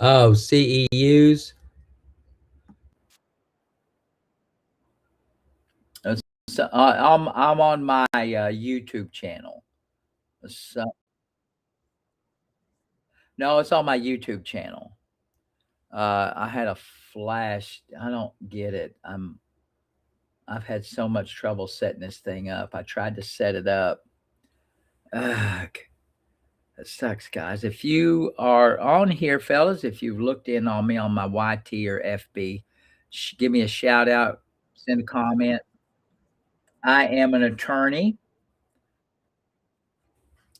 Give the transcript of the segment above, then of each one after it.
Oh, CEUs? Uh, I'm on my YouTube channel. So no, it's on my YouTube channel. I had a flash. I don't get it. I've had so much trouble setting this thing up. I tried to set it up. Ugh, that sucks, guys. If you are on here, fellas, if you've looked in on me on my YT or FB, give me a shout out, send a comment. I am an attorney.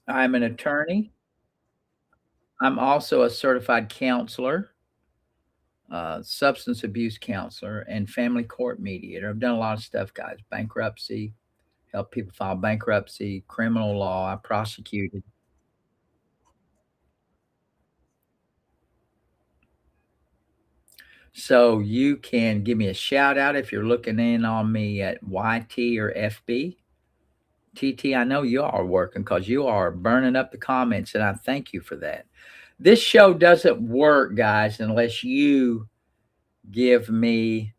I'm an attorney. I'm also a certified counselor, substance abuse counselor, and family court mediator. I've done a lot of stuff, guys. Bankruptcy, help people file bankruptcy, criminal law. I prosecuted. So you can give me a shout out if you're looking in on me at YT or FB. TT, I know you are working because you are burning up the comments, and I thank you for that. This show doesn't work, guys, unless you give me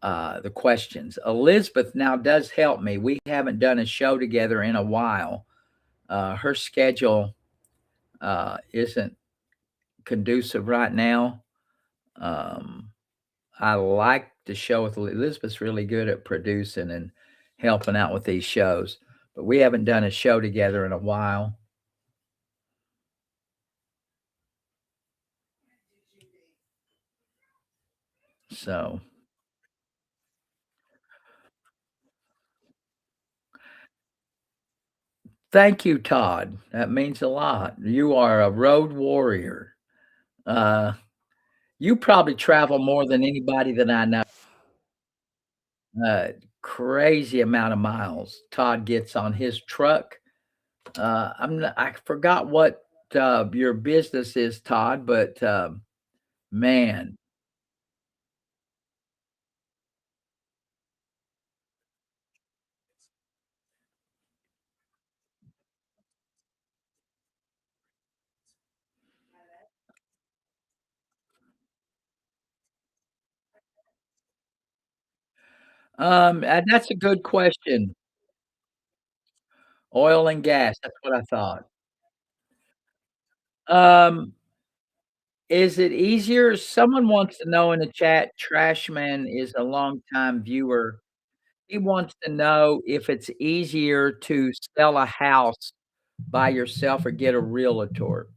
the questions. Elizabeth now does help me. We haven't done a show together in a while. Her schedule isn't conducive right now. Um, I like the show with Elizabeth's really good at producing and helping out with these shows, but we haven't done a show together in a while. So thank you, Todd. That means a lot. You are a road warrior. Uh, you probably travel more than anybody that I know. Uh, Crazy amount of miles Todd gets on his truck. I forgot what your business is, Todd, but man, that's a good question. Oil and gas, that's what I thought. Um, is it easier? Someone wants to know in the chat. Trashman is a longtime viewer. He wants to know if it's easier to sell a house by yourself or get a realtor.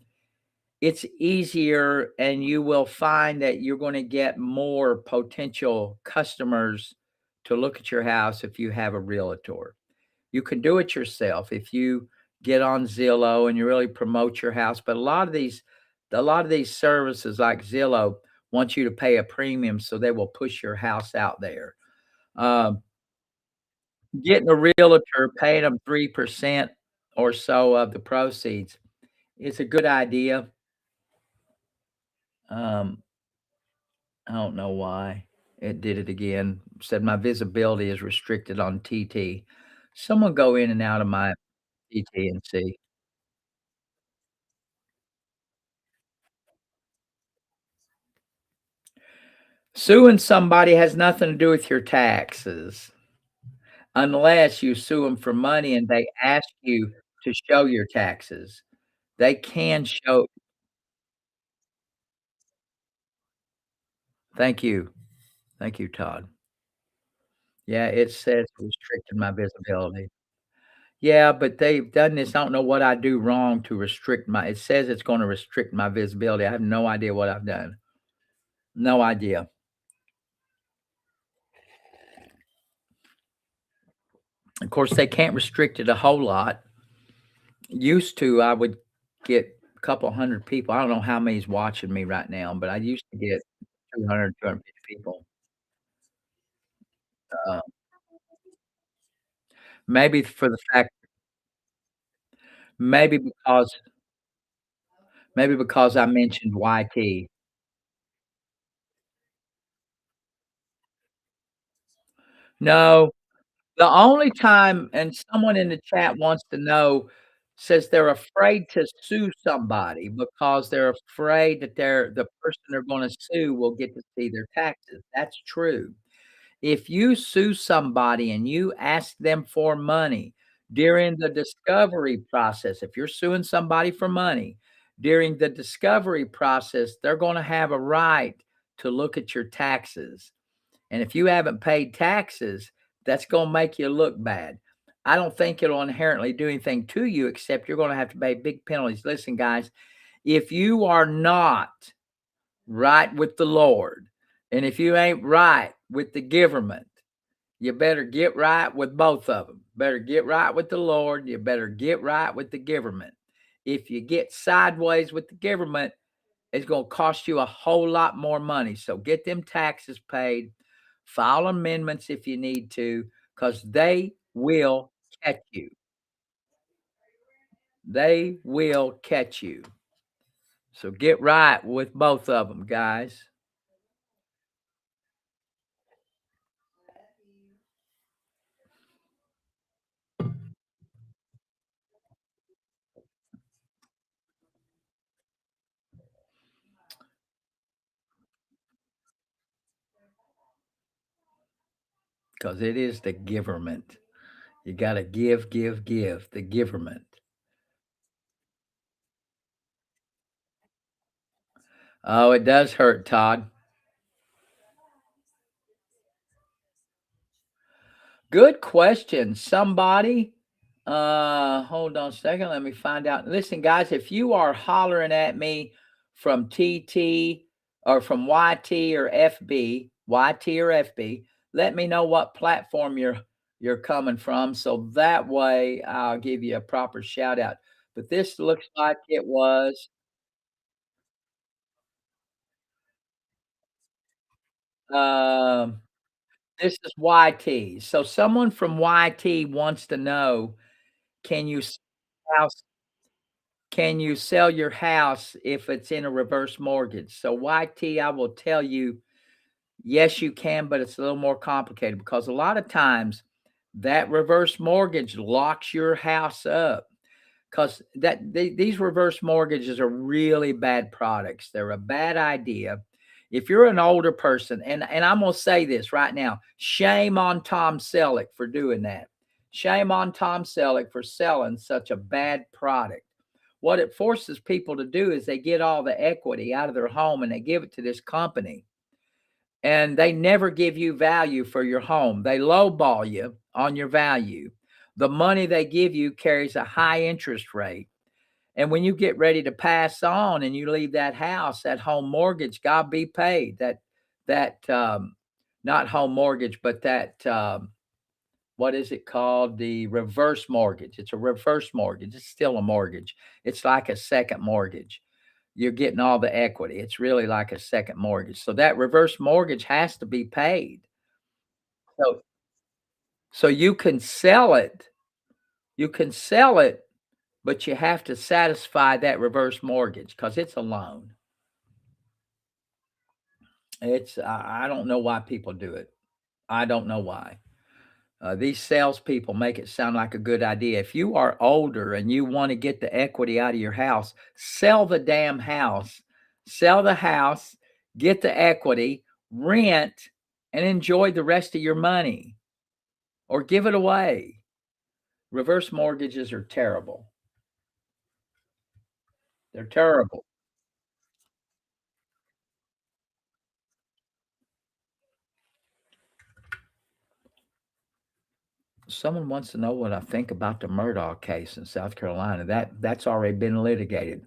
It's easier, and you will find that you're gonna get more potential customers to look at your house if you have a realtor. You can do it yourself if you get on Zillow and you really promote your house, but a lot of these services like Zillow want you to pay a premium, so they will push your house out there. Um, Getting a realtor, paying them 3% or so of the proceeds is a good idea. Um, I don't know why it did it again. Said my visibility is restricted on TT. Someone go in and out of my TT and see. Suing somebody has nothing to do with your taxes unless you sue them for money and they ask you to show your taxes. They can show. Thank you. Thank you, Todd. Yeah, it says restricted my visibility. Yeah, but they've done this. I don't know what I do wrong to restrict my it says it's gonna restrict my visibility. I have no idea what I've done. No idea. Of course, they can't restrict it a whole lot. Used to, I would get a couple 100 people. I don't know how many's watching me right now, but I used to get 200, 250 people. Uh, maybe for the fact maybe because maybe because I mentioned YT. No, the only time and someone in the chat wants to know, Says they're afraid to sue somebody because they're afraid that the person they're gonna sue will get to see their taxes. That's true. If you sue somebody and you ask them for money during the discovery process, if you're suing somebody for money during the discovery process, they're gonna have a right to look at your taxes. And if you haven't paid taxes, that's gonna make you look bad. I don't think it'll inherently do anything to you except you're gonna have to pay big penalties. Listen, guys, if you are not right with the Lord, and if you ain't right with the government, you better get right with both of them. Better get right with the Lord. You better get right with the government. If you get sideways with the government, it's going to cost you a whole lot more money. So get them taxes paid, file amendments if you need to, because they will catch you. They will catch you. So get right with both of them, guys. Because it is the government. You got to give the government. Oh, it does hurt, Todd. Good question. Somebody, hold on a second. Let me find out. Listen, guys, if you are hollering at me from TT or from YT or FB, YT or FB, let me know what platform you're coming from. So that way I'll give you a proper shout out. But this looks like it was um this is YT. So someone from YT wants to know, can you house can you sell your house if it's in a reverse mortgage? So YT, I will tell you, yes, you can, but it's a little more complicated because a lot of times that reverse mortgage locks your house up because these reverse mortgages are really bad products. They're a bad idea. If you're an older person, and I'm gonna say this right now, shame on Tom Selleck for doing that. Shame on Tom Selleck for selling such a bad product. What it forces people to do is they get all the equity out of their home and they give it to this company. And they never give you value for your home. They lowball you on your value. The money they give you carries a high interest rate. And when you get ready to pass on and you leave that house, that home mortgage, God be paid. That not home mortgage, but that what is it called? The reverse mortgage. It's a reverse mortgage. It's still a mortgage. It's like a second mortgage. You're getting all the equity. It's really like a second mortgage. So that reverse mortgage has to be paid. So so you can sell it. You can sell it, but you have to satisfy that reverse mortgage because it's a loan. It's I don't know why people do it. I don't know why. These salespeople make it sound like a good idea. If you are older and you want to get the equity out of your house, sell the damn house, sell the house, get the equity, rent, and enjoy the rest of your money or give it away. Reverse mortgages are terrible. They're terrible. Someone wants to know what I think about the Murdaugh case in South Carolina. That's already been litigated.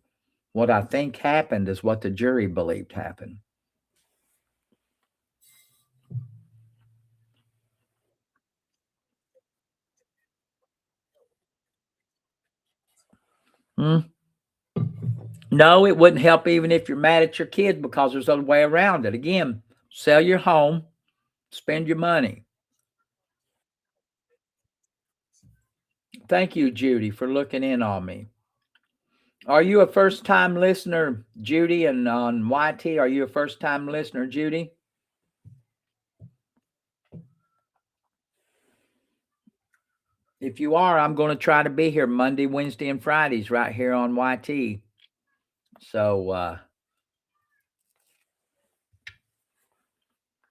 What I think happened is what the jury believed happened. Hmm. No, it wouldn't help even if you're mad at your kids because there's other way around it. Again, sell your home, spend your money. Thank you, Judy, for looking in on me. Are you a first time listener, Judy, and on YT? Are you a first time listener, Judy? If you are, I'm gonna try to be here Monday, Wednesday, and Fridays right here on YT. So,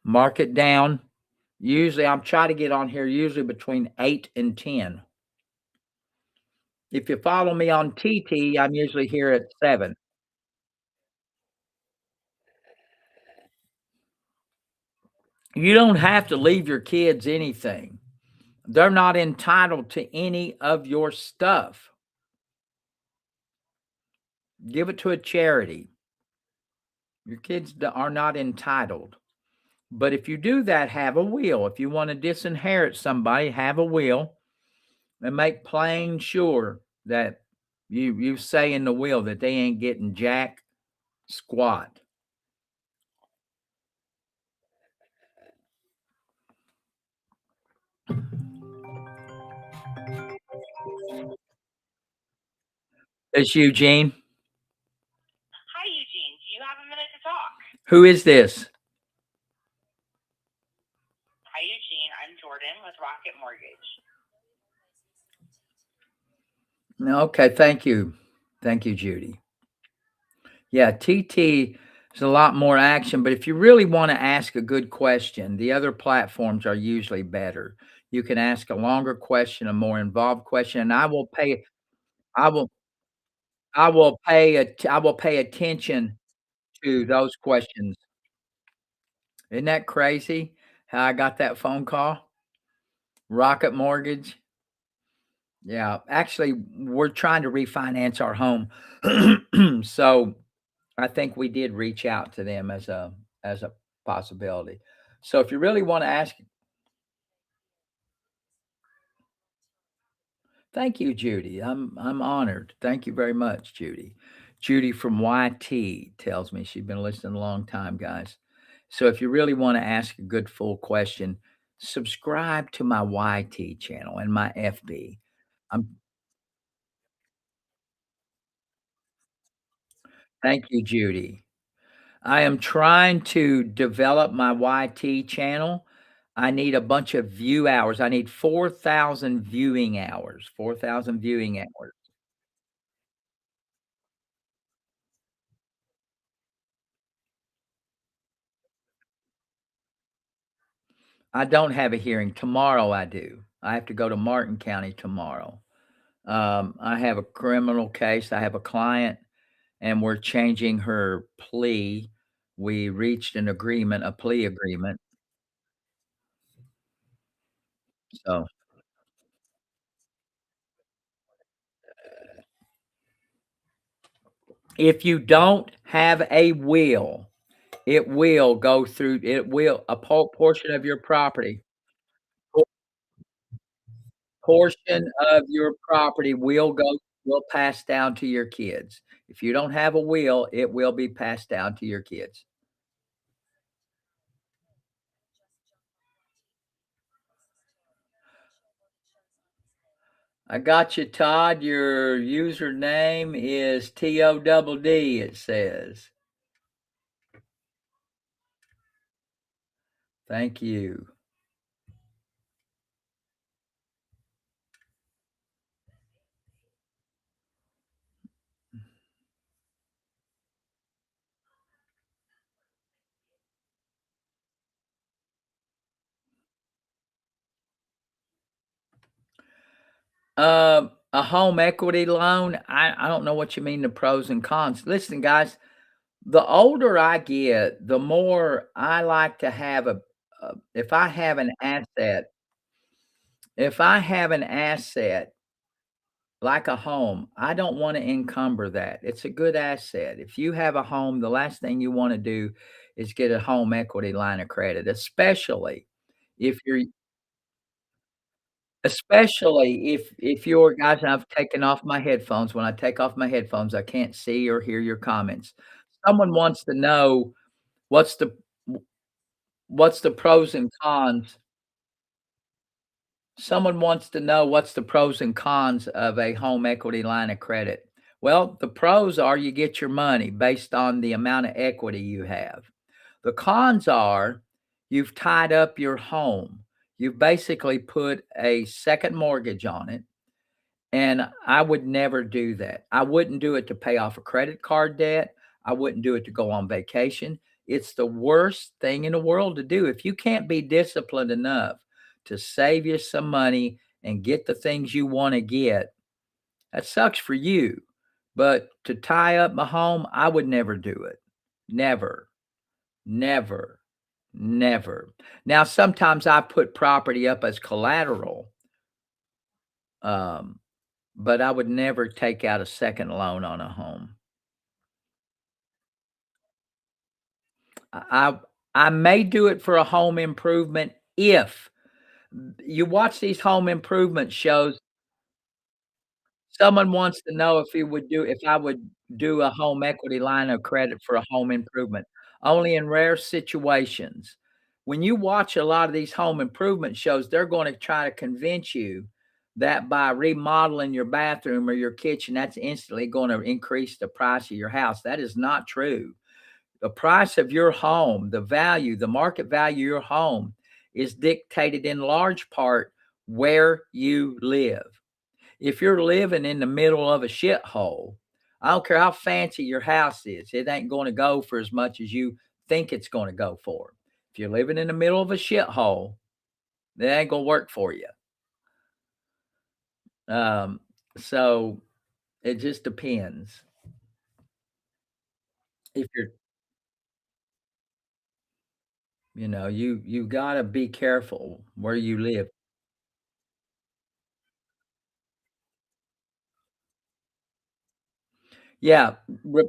mark it down. Usually, I'm trying to get on here usually between 8 and 10. If you follow me on TT, I'm usually here at 7. You don't have to leave your kids anything. They're not entitled to any of your stuff. Give it to a charity. Your kids are not entitled. But if you do that, have a will. If you want to disinherit somebody, have a will and make plain sure that you say in the will that they ain't getting jack squat. It's Eugene. Hi, Eugene. Do you have a minute to talk? Who is this? Hi, Eugene. I'm Jordan with Rocket Mortgage. Okay, thank you. Thank you, Judy. Yeah, TT is a lot more action, but if you really want to ask a good question, the other platforms are usually better. You can ask a longer question, a more involved question, and I will I will pay attention to those questions. Isn't that crazy how I got that phone call? Rocket Mortgage. Yeah, actually, we're trying to refinance our home. So I think we did reach out to them as a possibility. So if you really want to ask, thank you, Judy. I'm honored. Thank you very much, Judy. Judy from YT tells me she's been listening a long time, guys. So if you really want to ask a good full question, subscribe to my YT channel and my FB. I'm Thank you, Judy. I am trying to develop my YT channel. I need a bunch of view hours. I need 4,000 viewing hours, 4,000 viewing hours. I don't have a hearing. Tomorrow I do. I have to go to Martin County tomorrow. I have a criminal case. I have a client and we're changing her plea. We reached an agreement, a plea agreement. So if you don't have a will, it will go through it will a portion of your property por portion of your property will pass down to your kids. If you don't have a will, it will be passed down to your kids. I got you, Todd. Your username is TODD, it says. Thank you. A home equity loan, I don't know what you mean, the pros and cons. Listen, guys, the older I get, the more I like to have if I have an asset if I have an asset like a home, I don't wanna encumber that. It's a good asset. If you have a home, the last thing you wanna do is get a home equity line of credit, if you're especially if you're guys, I've taken off my headphones. When I take off my headphones, I can't see or hear your comments. Someone wants to know what's the what's the pros and cons Someone wants to know what's the pros and cons of a home equity line of credit. Well, the pros are you get your money based on the amount of equity you have. The cons are you've tied up your home. You've basically put a second mortgage on it, and I would never do that. I wouldn't do it to pay off a credit card debt. I wouldn't do it to go on vacation. It's the worst thing in the world to do. If you can't be disciplined enough to save you some money and get the things you wanna get, that sucks for you. But to tie up my home, I would never do it. Never, never, never. Now, sometimes I put property up as collateral, um, but I would never take out a second loan on a home. I I may do it for a home improvement if you watch these home improvement shows. Someone wants to know if I would do a home equity line of credit for a home improvement. Only in rare situations. When you watch a lot of these home improvement shows, they're gonna try to convince you that by remodeling your bathroom or your kitchen, that's instantly gonna increase the price of your house. That is not true. The price of your home, the value, the market value of your home is dictated in large part where you live. If you're living in the middle of a shithole, I don't care how fancy your house is, it ain't gonna go for as much as you think it's gonna go for. If you're living in the middle of a shithole, that ain't gonna work for you. Um, so it just depends. If you're you gotta be careful where you live. Yeah, re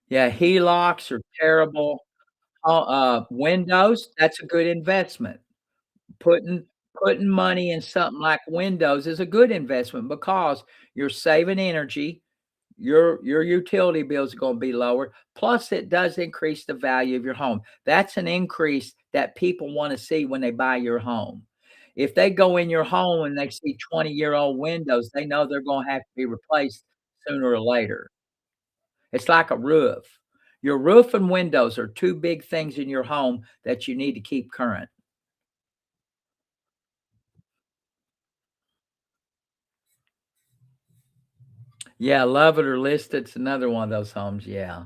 yeah, HELOCs are terrible. Windows, that's a good investment. Putting putting money in something like windows is a good investment because you're saving energy, your utility bills are gonna be lower, plus it does increase the value of your home. That's an increase that people wanna see when they buy your home. If they go in your home and they see 20-year-old windows, they know they're gonna have to be replaced sooner or later. It's like a roof. Your roof and windows are 2 big things in your home that you need to keep current. Yeah, love it or list it's another one of those homes, yeah.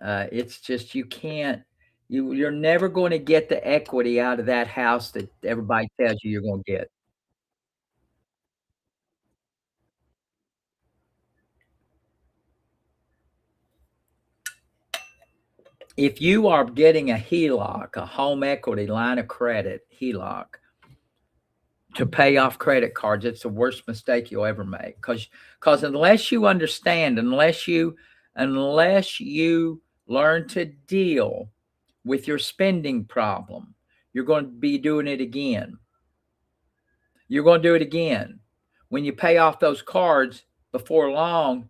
It's just you can't you're never gonna get the equity out of that house that everybody tells you you're gonna get. If you are getting a HELOC, a home equity line of credit, HELOC, to pay off credit cards, it's the worst mistake you'll ever make. Because unless you understand, unless you learn to deal with your spending problem, you're gonna be doing it again. You're gonna do it again. When you pay off those cards, before long,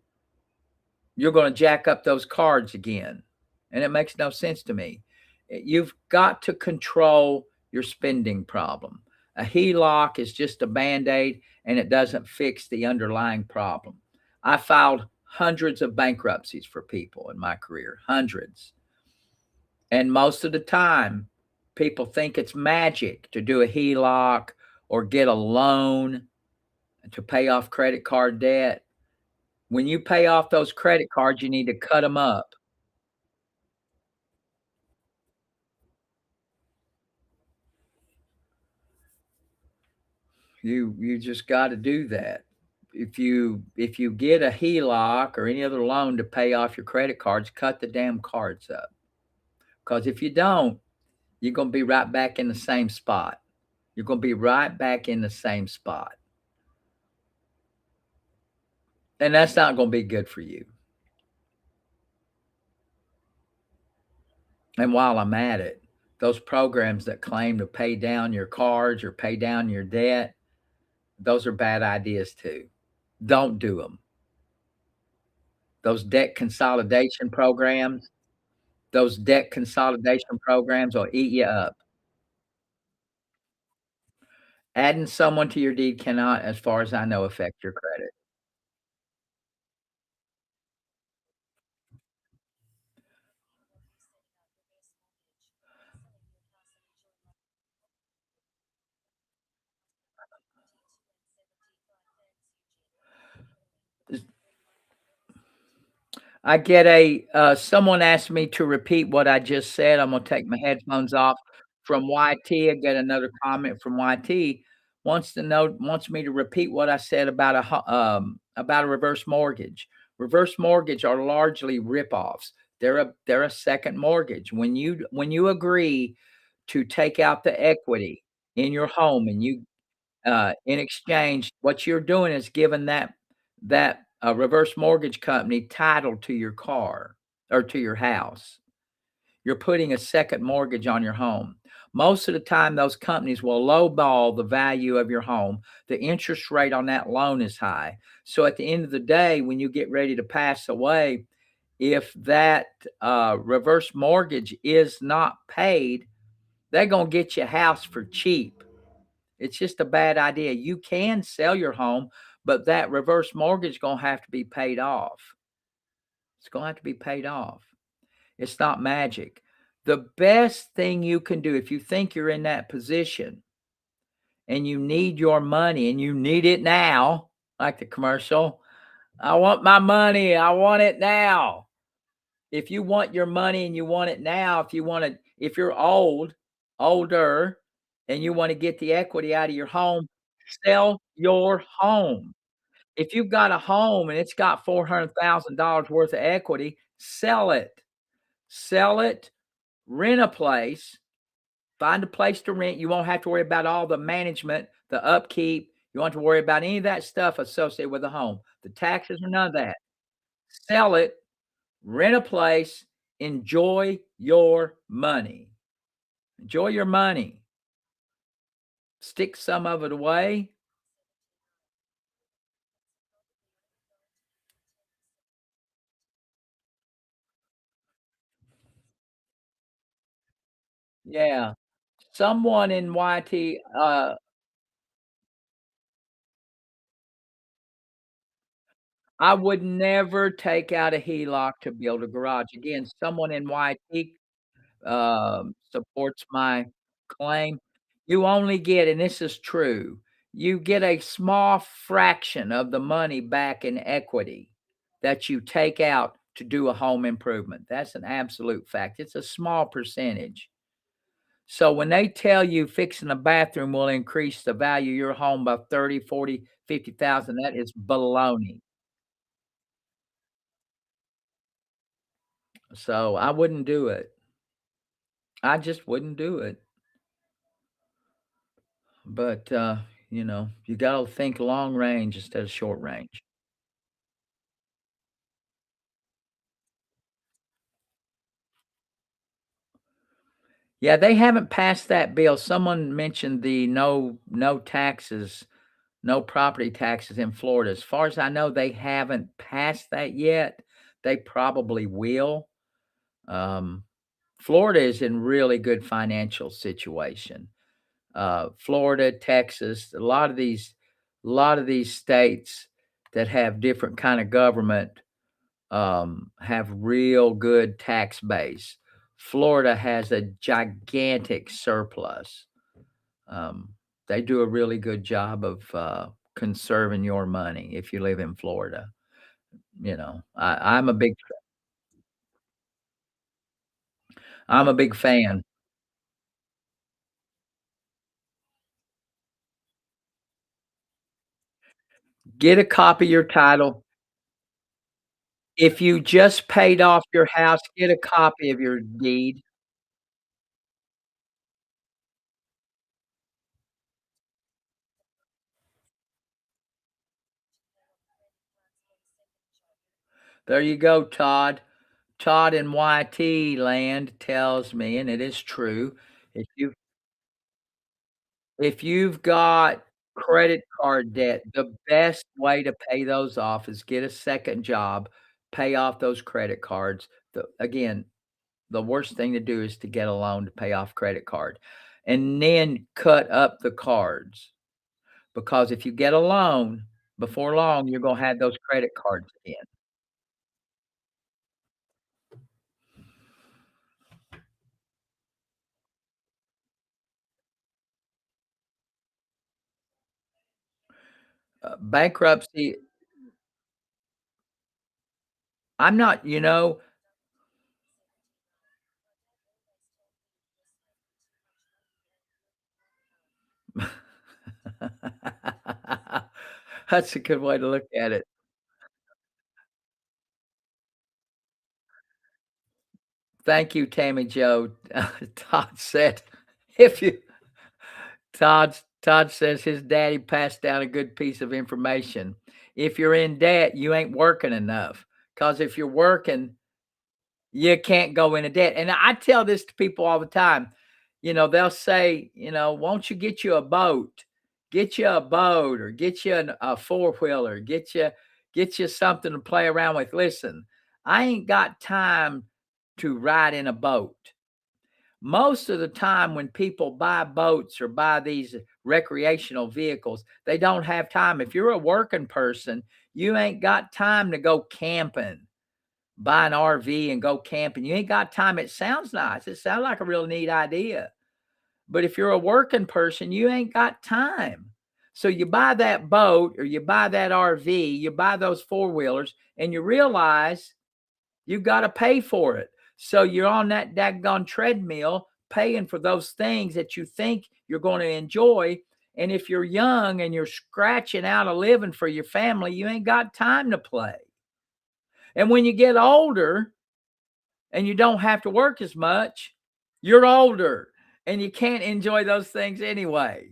you're gonna jack up those cards again, and it makes no sense to me. You've got to control your spending problem. A HELOC is just a Band-Aid, and it doesn't fix the underlying problem. I filed hundreds of bankruptcies for people in my career, hundreds, and most of the time, people think it's magic to do a HELOC or get a loan to pay off credit card debt. When you pay off those credit cards, you need to cut them up. You just gotta do that. If you get a HELOC or any other loan to pay off your credit cards, cut the damn cards up. Because if you don't, you're gonna be right back in the same spot. You're gonna be right back in the same spot, and that's not gonna be good for you. And while I'm at it, those programs that claim to pay down your cards or pay down your debt, those are bad ideas too. Don't do them. Those debt consolidation programs will eat you up. Adding someone to your deed cannot, as far as I know, affect your credit. I get someone asked me to repeat what I just said. I'm gonna take my headphones off. From YT, I get another comment from YT, wants me to repeat what I said about a reverse mortgage. Reverse mortgage are largely ripoffs. They're a second mortgage. When you agree to take out the equity in your home and in exchange, what you're doing is giving that reverse mortgage company title to your car or to your house. You're putting a second mortgage on your home. Most of the time, those companies will lowball the value of your home. The interest rate on that loan is high. So at the end of the day, when you get ready to pass away, if that reverse mortgage is not paid, they're going to get you a house for cheap. It's just a bad idea. You can sell your home, but that reverse mortgage is gonna have to be paid off. It's gonna have to be paid off. It's not magic. The best thing you can do if you think you're in that position and you need your money and you need it now, like the commercial, I want my money. I want it now. If you want your money and you want it now, if you're older, and you want to get the equity out of your home, sell your home. If you've got a home and it's got $400,000 worth of equity, sell it. Sell it, rent a place, find a place to rent. You won't have to worry about all the management, the upkeep. You won't have to worry about any of that stuff associated with the home. The taxes or none of that. Sell it, rent a place, enjoy your money. Enjoy your money. Stick some of it away. Yeah. Someone in YT, I would never take out a HELOC to build a garage. Again, someone in YT, supports my claim. You only get, and this is true, you get a small fraction of the money back in equity that you take out to do a home improvement. That's an absolute fact. It's a small percentage. So when they tell you fixing a bathroom will increase the value of your home by 30, 40, 50,000, that is baloney. So I wouldn't do it. I just wouldn't do it. But, you gotta think long range instead of short range. Yeah, they haven't passed that bill. Someone mentioned the no taxes, no property taxes in Florida. As far as I know, they haven't passed that yet. They probably will. Um, Florida is in really good financial situation. Florida, Texas, a lot of these states that have different kind of government have real good tax base. Florida has a gigantic surplus. Um, they do a really good job of conserving your money if you live in Florida. I'm a big fan. Get a copy of your title. If you just paid off your house, get a copy of your deed. There you go, Todd. Todd in YT land tells me, and it is true, if you've got credit card debt, the best way to pay those off is get a second job, pay off those credit cards. The worst thing to do is to get a loan to pay off credit card, and then cut up the cards, because if you get a loan, before long, you're gonna have those credit cards again. Bankruptcy I'm not, you know. That's a good way to look at it. Thank you, Tammy Joe. Todd said, if you Todd says his daddy passed down a good piece of information. If you're in debt, you ain't working enough. Cause if you're working, you can't go into debt. And I tell this to people all the time. You know, they'll say, you know, won't you get you a boat? Get you a boat or get you a four-wheeler, get you something to play around with. Listen, I ain't got time to ride in a boat. Most of the time when people buy boats or buy these recreational vehicles, they don't have time. If you're a working person, you ain't got time to go camping, buy an RV and go camping. You ain't got time. It sounds nice. It sounds like a real neat idea. But if you're a working person, you ain't got time. So you buy that boat or you buy that RV, you buy those four wheelers, and you realize you got to pay for it. So you're on that daggone treadmill paying for those things that you think you're going to enjoy. And if you're young and you're scratching out a living for your family, you ain't got time to play. And when you get older and you don't have to work as much, you're older and you can't enjoy those things anyway.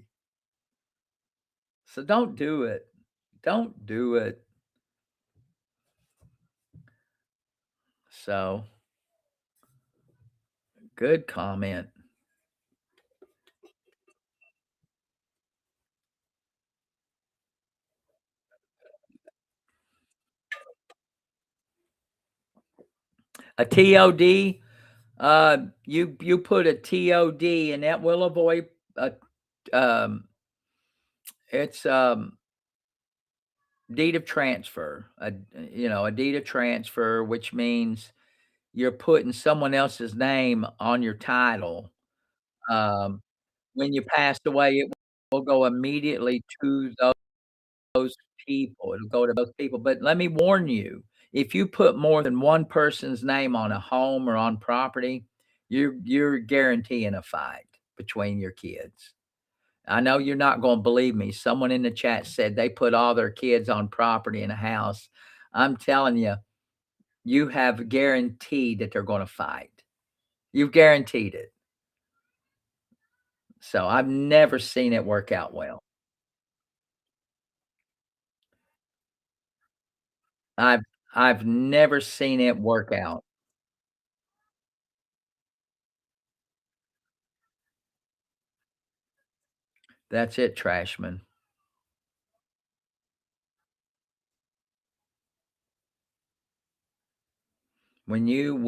So don't do it. Don't do it. So good comment. A TOD, you put a TOD and that will avoid a um it's deed of transfer. A deed of transfer, which means you're putting someone else's name on your title. Um, when you pass away, it will go immediately to those people. It'll go to those people. But let me warn you, if you put more than one person's name on a home or on property, you're guaranteeing a fight between your kids. I know you're not going to believe me. Someone in the chat said they put all their kids on property in a house. I'm telling you, you have guaranteed that they're going to fight. You've guaranteed it. So I've never seen it work out well. I've I've never seen it work out. That's it, Trashman. When you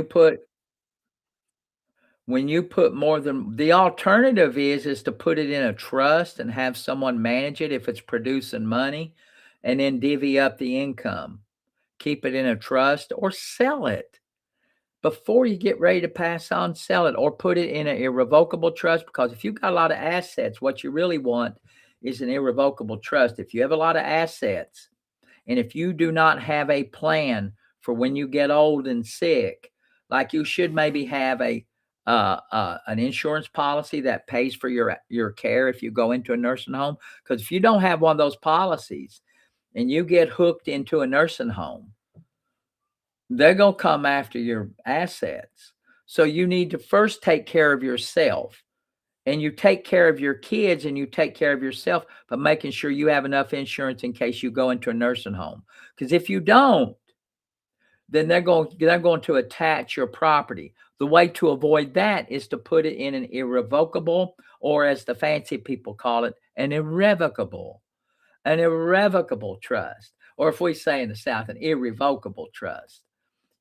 put more than the alternative is to put it in a trust and have someone manage it if it's producing money, and then divvy up the income. Keep it in a trust or sell it. Before you get ready to pass on, sell it or put it in an irrevocable trust, because if you've got a lot of assets, what you really want is an irrevocable trust. If you have a lot of assets, and if you do not have a plan for when you get old and sick, like you should maybe have an insurance policy that pays for your care if you go into a nursing home. Because if you don't have one of those policies and you get hooked into a nursing home, they're gonna come after your assets. So you need to first take care of yourself, and you take care of your kids and you take care of yourself by making sure you have enough insurance in case you go into a nursing home. Because if you don't, then they're going to attach your property. The way to avoid that is to put it in an irrevocable, or as the fancy people call it, an irrevocable trust. Or if we say in the South, an irrevocable trust.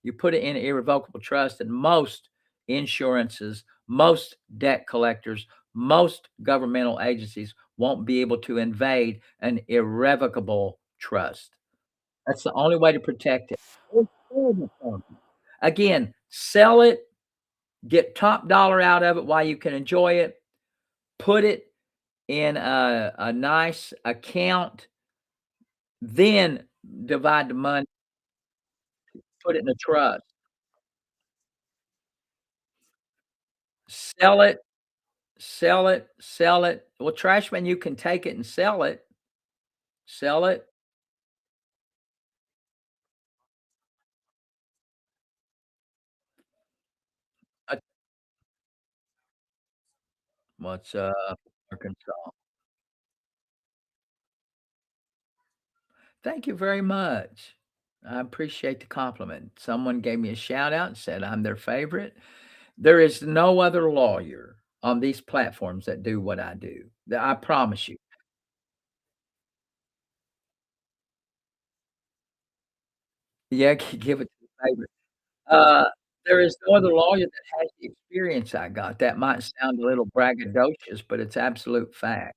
You put it in an irrevocable trust, and most insurances, most debt collectors, most governmental agencies won't be able to invade an irrevocable trust. That's the only way to protect it. Again, sell it, get top dollar out of it while you can enjoy it, put it in a nice account, then divide the money. put it in a trust. Sell it, sell it, sell it. Well, Trashman, you can take it and sell it. Sell it. Uh, what's up, Arkansas? Thank you very much. I appreciate the compliment. Someone gave me a shout out and said I'm their favorite. There is no other lawyer on these platforms that do what I do. I promise you. Yeah, give it to the favorite. Uh, there is no other lawyer that has the experience I got. That might sound a little braggadocious, but it's absolute fact.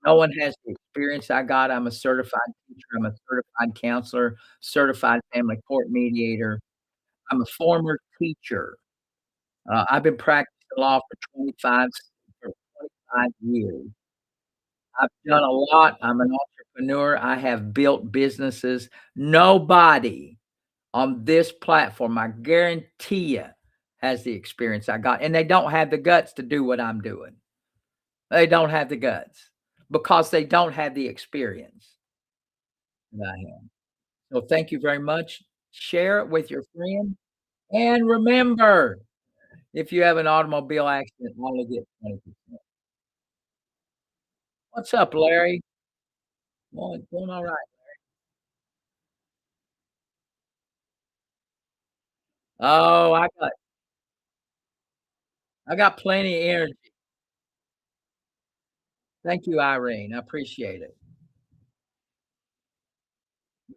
No one has the experience I got. I'm a certified teacher, I'm a certified counselor, certified family court mediator. I'm a former teacher. I've been practicing law for 25 years. I've done a lot. I'm an entrepreneur. I have built businesses. Nobody on this platform, I guarantee you, has the experience I got, and they don't have the guts to do what I'm doing. They don't have the guts because they don't have the experience that I have. So thank you very much. Share it with your friend, and remember, if you have an automobile accident, only get 20%. What's up, Larry? Doing all right. Oh, I got plenty of energy. Thank you, Irene. I appreciate it.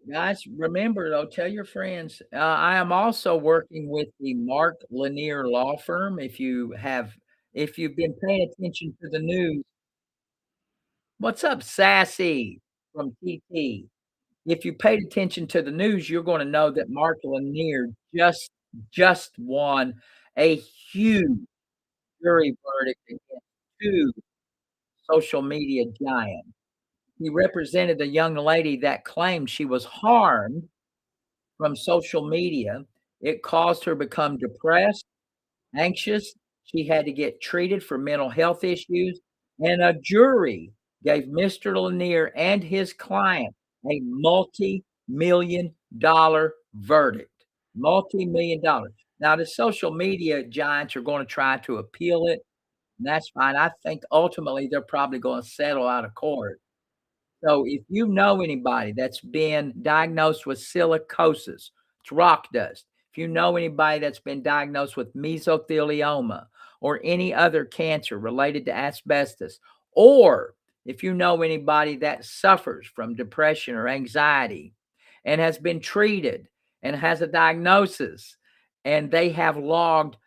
Guys, remember though, tell your friends. I am also working with the Mark Lanier Law Firm. If you've been paying attention to the news, what's up, Sassy from TT? If you paid attention to the news, you're going to know that Mark Lanier just won a huge jury verdict against two social media giants. He represented a young lady that claimed she was harmed from social media. It caused her to become depressed, anxious. She had to get treated for mental health issues, and a jury gave Mr. Lanier and his client a multi-million dollar verdict. Multi-million dollars. Now, the social media giants are going to try to appeal it, and that's fine. I think ultimately they're probably going to settle out of court. So if you know anybody that's been diagnosed with silicosis, it's rock dust. If you know anybody that's been diagnosed with mesothelioma or any other cancer related to asbestos, or if you know anybody that suffers from depression or anxiety and has been treated and has a diagnosis and they have logged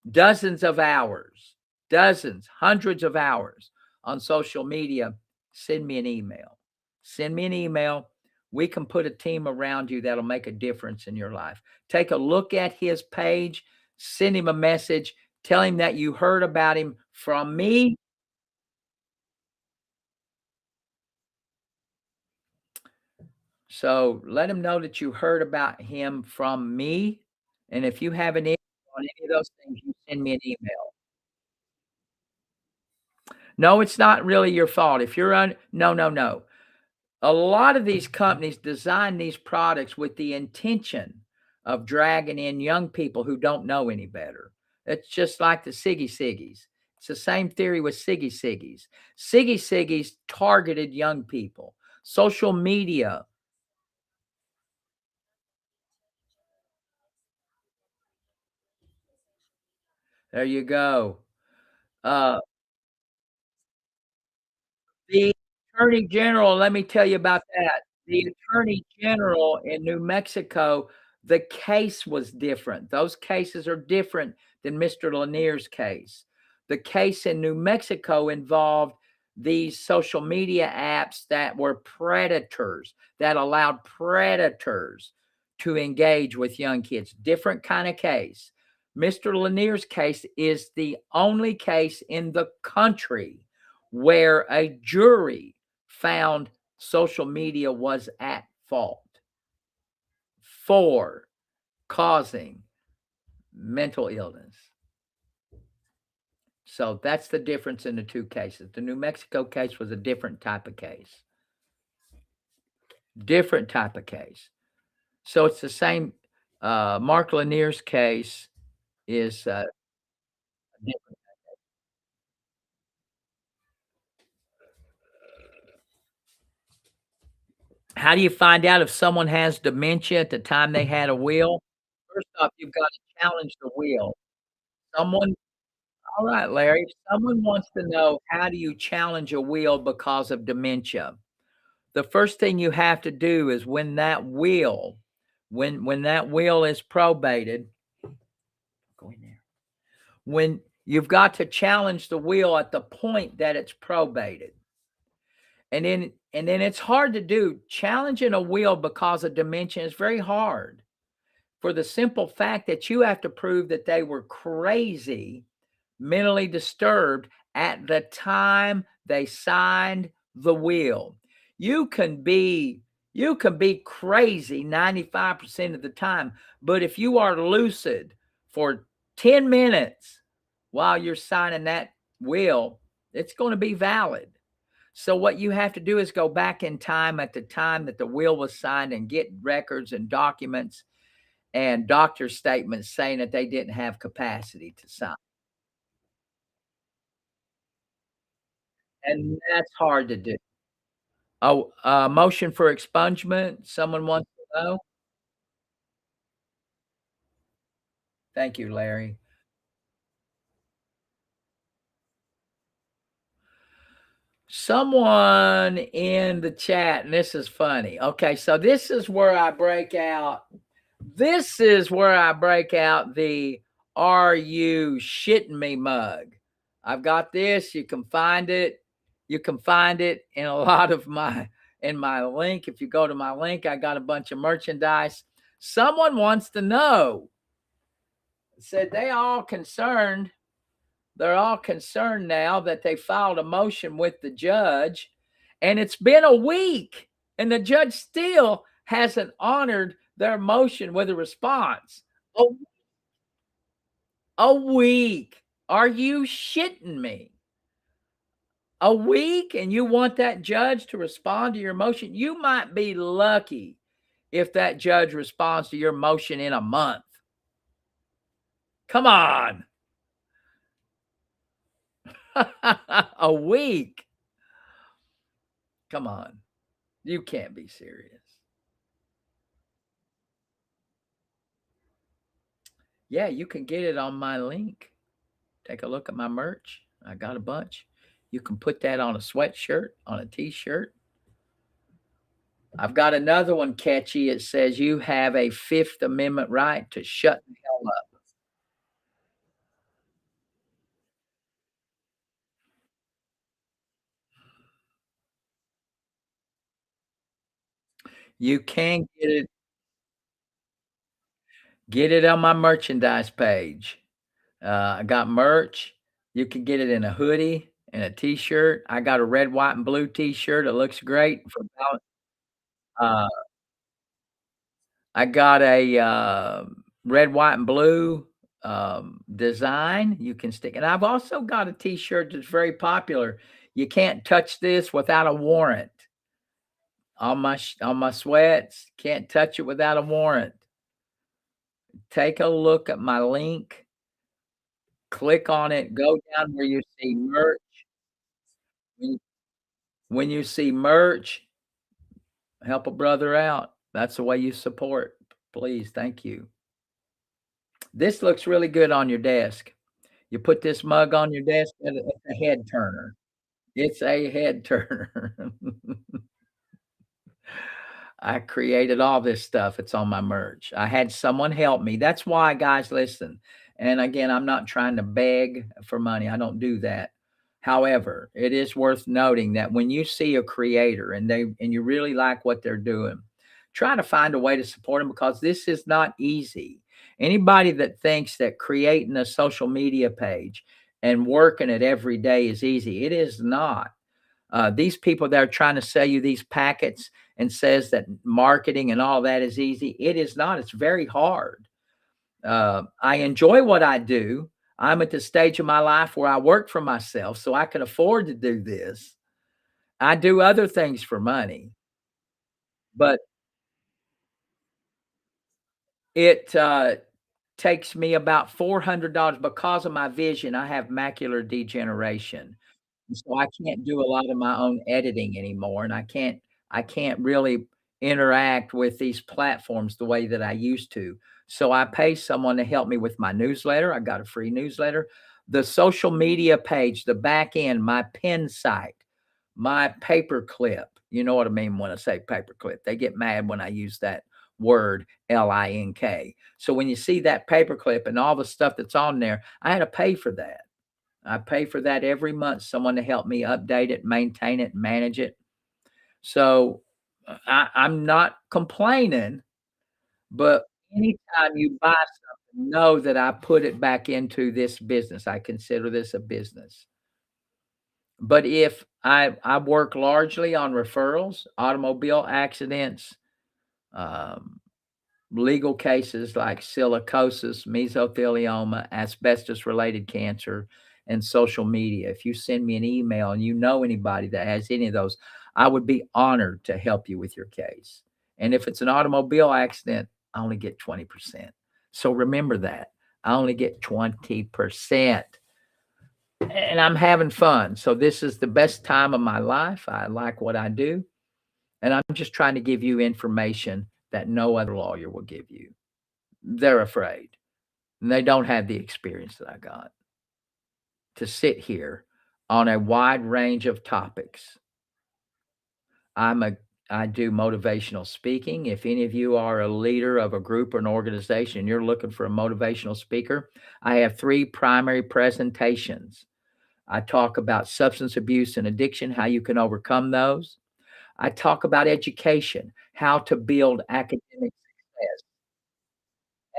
dozens of hours, dozens, hundreds of hours on social media, send me an email. Send me an email. We can put a team around you that'll make a difference in your life. Take a look at his page, send him a message, tell him that you heard about him from me. So let him know that you heard about him from me. And if you have an issue on any of those things, you send me an email. No, it's not really your fault. If you're no, no, no. A lot of these companies design these products with the intention of dragging in young people who don't know any better. It's just like the Siggy Siggies. It's the same theory with Siggy Siggies. Siggy Siggies targeted young people. Social media, there you go. Uh, The attorney general, let me tell you about that. The attorney general in New Mexico, the case was different. Those cases are different than Mr. Lanier's case. The case in New Mexico involved these social media apps that were predators, that allowed predators to engage with young kids. Different kind of case. Mr. Lanier's case is the only case in the country where a jury found social media was at fault for causing mental illness. So that's the difference in the two cases. The New Mexico case was a different type of case. Different type of case. So it's the same. Mark Lanier's case is different. How do you find out if someone has dementia at the time they had a will? First off, you've got to challenge the will. Someone All right, Larry. If someone wants to know how do you challenge a will because of dementia, the first thing you have to do is when that will is probated, go in there. When you've got to challenge the will at the point that it's probated. And then it's hard to do. Challenging a will because of dementia is very hard for the simple fact that you have to prove that they were crazy, mentally disturbed at the time they signed the will. You can be crazy 95% of the time, but if you are lucid for 10 minutes while you're signing that will, it's going to be valid. So what you have to do is go back in time at the time that the will was signed and get records and documents and doctor statements saying that they didn't have capacity to sign. And that's hard to do. Oh, motion for expungement, someone wants to know? Thank you, Larry. Someone in the chat, and this is funny. Okay, so this is where I break out the "Are you shitting me" mug. I've got this. You can find it. You can find it in a lot of my link. If you go to my link, I got a bunch of merchandise. Someone wants to know. Said they're all concerned now that they filed a motion with the judge, and it's been a week, and the judge still hasn't honored their motion with a response. Oh, a week. Are you shitting me? A week, and you want that judge to respond to your motion? You might be lucky if that judge responds to your motion in a month. Come on. A week. Come on. You can't be serious. Yeah, you can get it on my link. Take a look at my merch. I got a bunch. You can put that on a sweatshirt, on a t-shirt. I've got another one catchy. It says you have a Fifth Amendment right to shut the hell up. You can get it on my merchandise page. I got merch. You can get it in a hoodie and a t-shirt. I got a red, white, and blue t-shirt. It looks great for uh, I got a red, white, and blue design you can stick. And I've also got a t-shirt that's very popular. You can't touch this without a warrant. On my sweats, can't touch it without a warrant. Take a look at my link. Click on it. Go down where you see merch. When when you see merch, help a brother out. That's the way you support. Please, thank you. This looks really good on your desk. You put this mug on your desk, and it's a head turner. It's a head turner. I created all this stuff. It's on my merch. I had someone help me. That's why, guys, listen. And again, I'm not trying to beg for money. I don't do that. However, it is worth noting that when you see a creator and you really like what they're doing, try to find a way to support them because this is not easy. Anybody that thinks that creating a social media page and working it every day is easy, it is not. These people that are trying to sell you these packets and says that marketing and all that is easy, it is not. It's very hard. I enjoy what I do. I'm at the stage of my life where I work for myself, so I can afford to do this. I do other things for money, but it takes me about $400 because of my vision. I have macular degeneration. And so I can't do a lot of my own editing anymore, and I can't really interact with these platforms the way that I used to. So I pay someone to help me with my newsletter. I got a free newsletter. The social media page, the back end, my pin site, my paperclip. You know what I mean when I say paperclip. They get mad when I use that word LINK. So when you see that paperclip and all the stuff that's on there, I had to pay for that. I pay for that every month, someone to help me update it, maintain it, manage it. So I'm not complaining, but anytime you buy something, know that I put it back into this business. I consider this a business. But if I work largely on referrals, automobile accidents, um, legal cases like silicosis, mesothelioma, asbestos related cancer, and social media. If you send me an email and you know anybody that has any of those, I would be honored to help you with your case. And if it's an automobile accident, I only get 20%. So remember that. I only get 20%. And I'm having fun. So this is the best time of my life. I like what I do. And I'm just trying to give you information that no other lawyer will give you. They're afraid, and they don't have the experience that I got to sit here on a wide range of topics. I'm a I do motivational speaking. If any of you are a leader of a group or an organization, you're looking for a motivational speaker, I have 3 primary presentations. I talk about substance abuse and addiction, how you can overcome those. I talk about education, how to build academic success.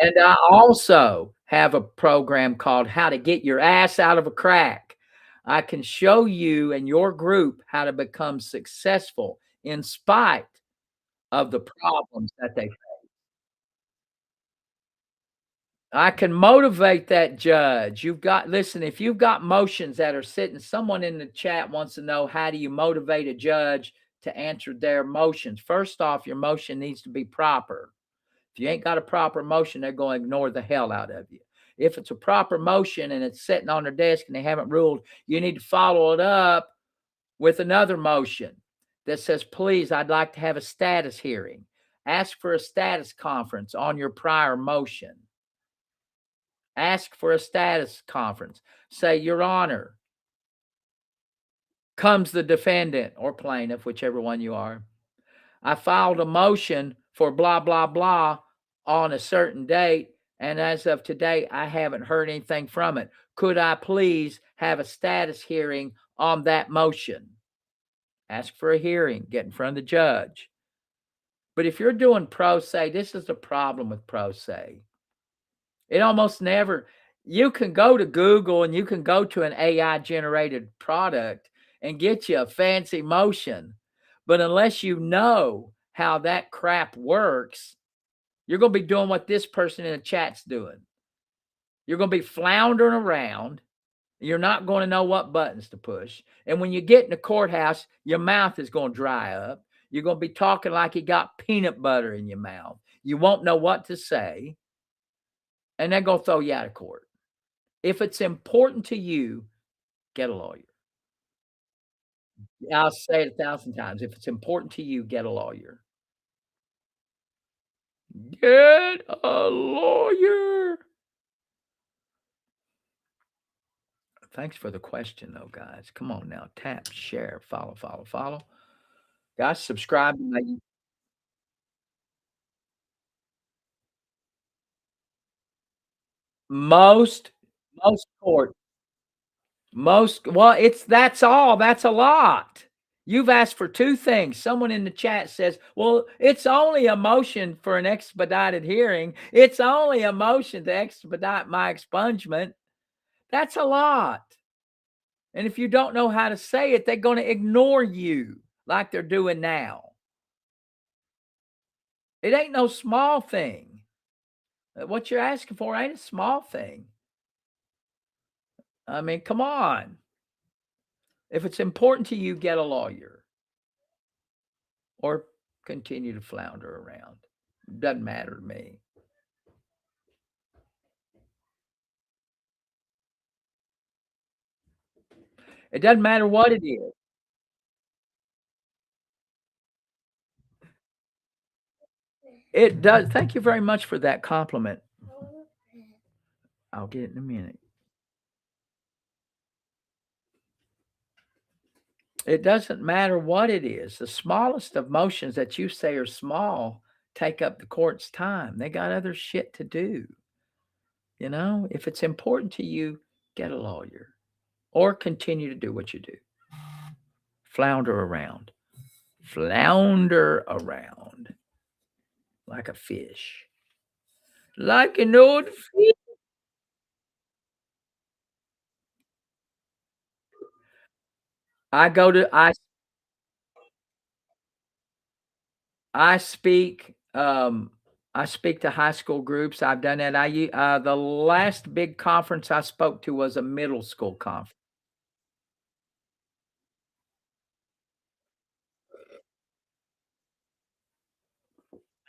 And I also have a program called How to Get Your Ass Out of a Crack. I can show you and your group how to become successful in spite of the problems that they. I can motivate that judge. Listen, if you've got motions that are sitting, someone in the chat wants to know, how do you motivate a judge to answer their motions? First off, your motion needs to be proper. If you ain't got a proper motion, they're going to ignore the hell out of you. If it's a proper motion and it's sitting on their desk and they haven't ruled, you need to follow it up with another motion that says, please, I'd like to have a status hearing. Ask for a status conference on your prior motion. Ask for a status conference. Say, Your Honor, comes the defendant or plaintiff, whichever one you are. I filed a motion for blah, blah, blah on a certain date. And as of today, I haven't heard anything from it. Could I please have a status hearing on that motion? Ask for a hearing, get in front of the judge. But if you're doing pro se, this is the problem with pro se. It almost never, you can go to Google and you can go to an AI generated product and get you a fancy motion. But unless you know how that crap works, you're going to be doing what this person in the chat's doing. You're going to be floundering around. You're not going to know what buttons to push. And when you get in the courthouse, your mouth is going to dry up. You're going to be talking like you got peanut butter in your mouth. You won't know what to say. And they're going to throw you out of court. If it's important to you, get a lawyer. I'll say it 1,000 times. If it's important to you, get a lawyer. Get a lawyer. Thanks for the question, though, guys. Come on now. Tap, share, follow, follow, follow. Guys, subscribe to my most most court most well, that's all. That's a lot. You've asked for 2 things. Someone in the chat says, "Well, it's only a motion for an expedited hearing. It's only a motion to expedite my expungement." That's a lot. And if you don't know how to say it, they're going to ignore you like they're doing now. It ain't no small thing. What you're asking for ain't a small thing. I mean, come on. If it's important to you, get a lawyer or continue to flounder around. Doesn't matter to me. It doesn't matter what it is. It does. Thank you very much for that compliment. I'll get it in a minute. It doesn't matter what it is. The smallest of motions that you say are small take up the court's time. They got other shit to do. You know, if it's important to you, get a lawyer or continue to do what you do. Flounder around. Flounder around like a fish. Like an old fish. I go to I speak, I speak to high school groups. I've done that. The last big conference I spoke to was a middle school conference.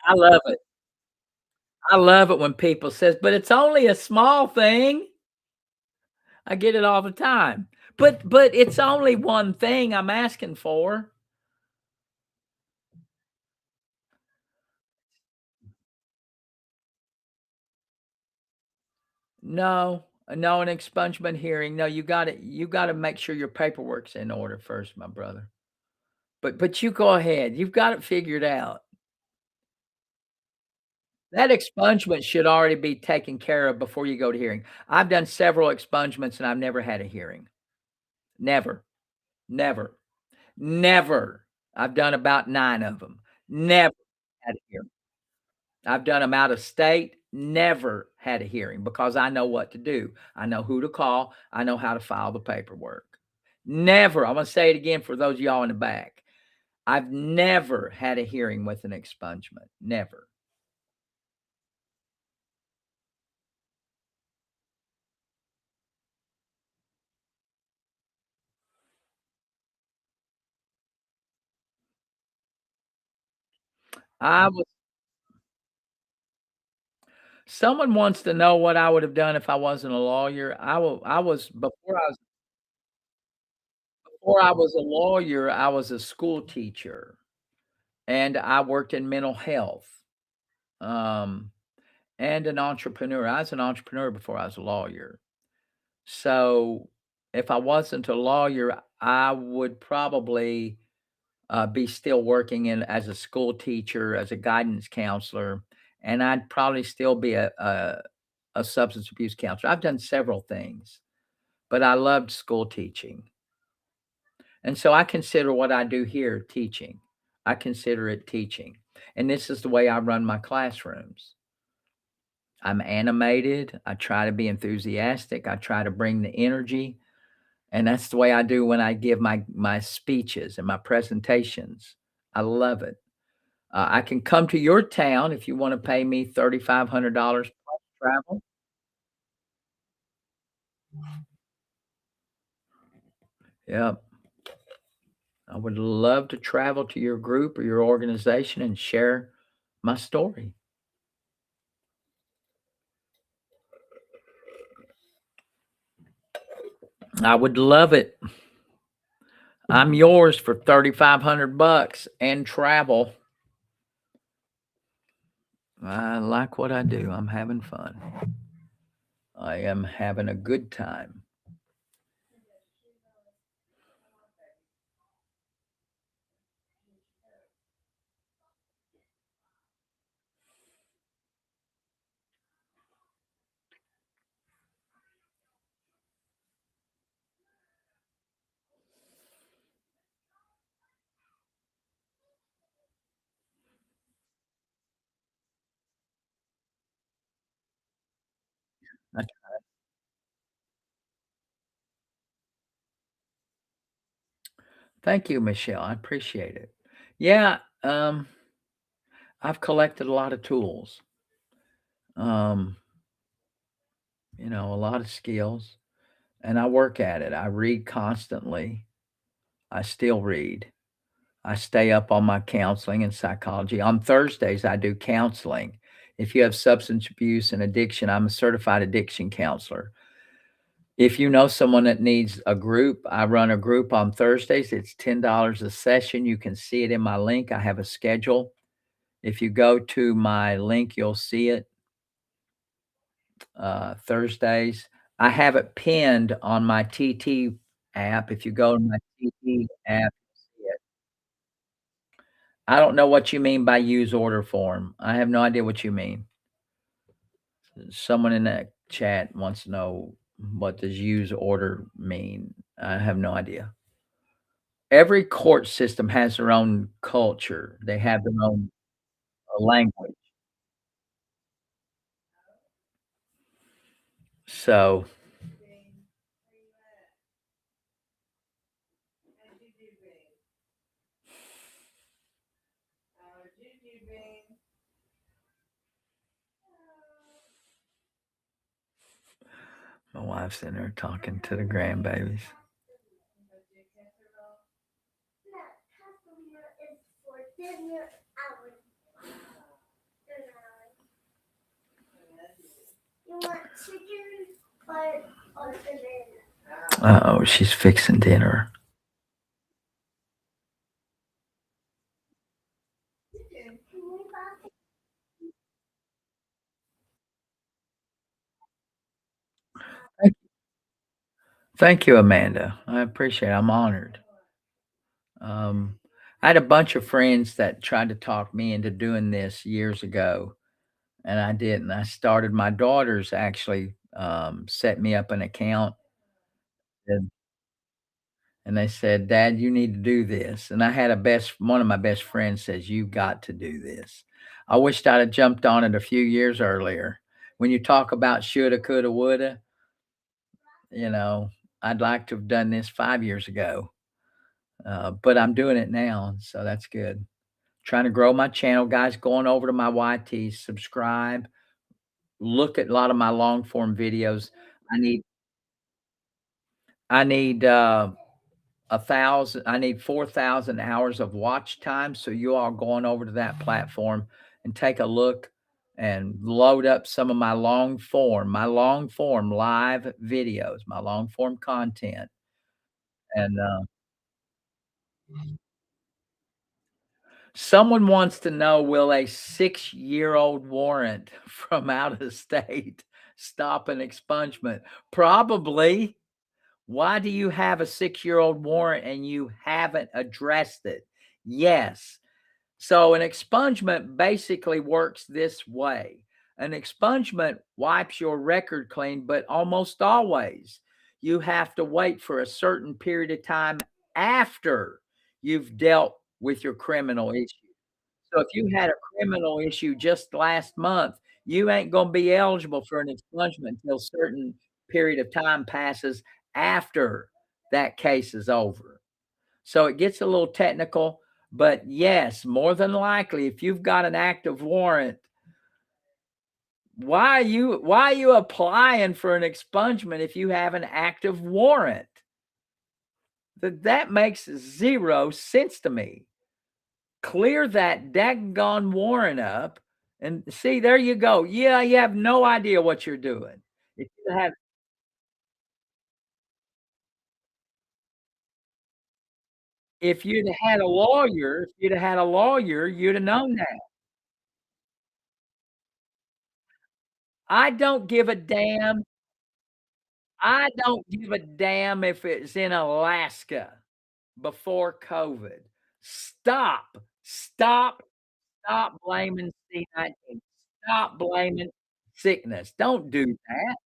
I love it. I love it when people says, "But it's only a small thing." I get it all the time. But it's only one thing I'm asking for. No, no, an expungement hearing. No, you gotta make sure your paperwork's in order first, my brother. But you go ahead. You've got it figured out. That expungement should already be taken care of before you go to hearing. I've done several expungements and I've never had a hearing. Never, never, never. I've done about 9 of them. Never had a hearing. I've done them out of state, never had a hearing because I know what to do. I know who to call. I know how to file the paperwork. Never. I'm gonna say it again for those of y'all in the back. I've never had a hearing with an expungement. Never. I was Someone wants to know what I would have done if I wasn't a lawyer. I was before I was a lawyer, I was a school teacher, and I worked in mental health, um, and an entrepreneur. I was an entrepreneur before I was a lawyer. So, if I wasn't a lawyer, I would probably, be still working in as a school teacher, as a guidance counselor, and I'd probably still be a substance abuse counselor. I've done several things, but I loved school teaching. And so I consider what I do here teaching. I consider it teaching. And this is the way I run my classrooms. I'm animated. I try to be enthusiastic. I try to bring the energy. And that's the way I do when I give my speeches and my presentations. I love it. I can come to your town if you want to pay me $3,500 plus travel. Yeah, I would love to travel to your group or your organization and share my story. I would love it. I'm yours for 3,500 bucks and travel. I like what I do. I'm having fun. I am having a good time. I- Thank you, Michelle. I appreciate it. Yeah, I've collected a lot of tools. Um, a lot of skills, and I work at it. I read constantly. I still read. I stay up on my counseling and psychology. On Thursdays, I do counseling. If you have substance abuse and addiction, I'm a certified addiction counselor. If you know someone that needs a group, I run a group on Thursdays. It's $10 a session. You can see it in my link. I have a schedule. If you go to my link, you'll see it. Thursdays. I have it pinned on my TT app. If you go to my TT app, you'll see it. I don't know what you mean by use order form. I have no idea what you mean. Someone in that chat wants to know, what does use order mean? I have no idea. Every court system has their own culture. They have their own language. So, my wife's in there talking to the grandbabies. Uh-oh, she's fixing dinner. Thank thank you, Amanda. I appreciate it. I'm honored. I had a bunch of friends that tried to talk me into doing this years ago, and I didn't. I started my daughters actually, set me up an account, and they said, "Dad, you need to do this." And I had a best one of my best friends says, "You've got to do this." I wished I'd have jumped on it a few years earlier. When you talk about shoulda, coulda, woulda, you know, I'd like to have done this 5 years ago, but I'm doing it now, so that's good. Trying to grow my channel, guys. Going over to my YT, subscribe, look at a lot of my long form videos. I need I need 4,000 hours of watch time. So you all going over to that platform and take a look and load up some of my long form live videos, my long form content. And someone wants to know, will a 6-year-old warrant from out of state stop an expungement? Probably. Why do you have a 6-year-old warrant and you haven't addressed it? Yes. So an expungement basically works this way. An expungement wipes your record clean, but almost always you have to wait for a certain period of time after you've dealt with your criminal issue. So if you had a criminal issue just last month, you ain't gonna be eligible for an expungement until a certain period of time passes after that case is over. So it gets a little technical, but yes, more than likely, if you've got an active warrant, why are you applying for an expungement if you have an active warrant? That makes 0 sense to me. Clear that daggone warrant up and see, there you go. Yeah, you have no idea what you're doing. If you have if you'd had a lawyer if you'd have had a lawyer, you'd have known that. I don't give a damn I don't give a damn if it's in Alaska before COVID. Stop, stop, stop blaming C-19. Stop blaming sickness. Don't do that.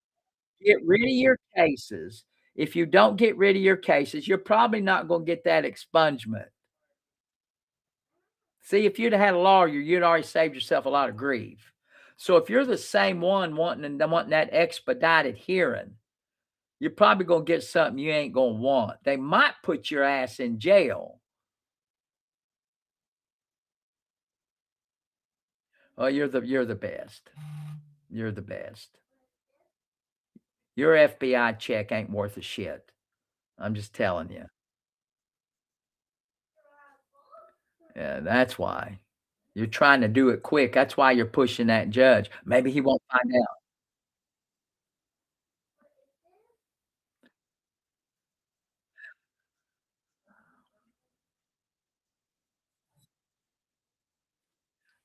Get rid of your cases. If you don't get rid of your cases, you're probably not gonna get that expungement. See, if you'd have had a lawyer, you'd already saved yourself a lot of grief. So if you're the same one wanting that expedited hearing, you're probably gonna get something you ain't gonna want. They might put your ass in jail. Oh, you're the best. You're the best. Your FBI check ain't worth a shit. I'm just telling you. Yeah, that's why. You're trying to do it quick. That's why you're pushing that judge. Maybe he won't find out.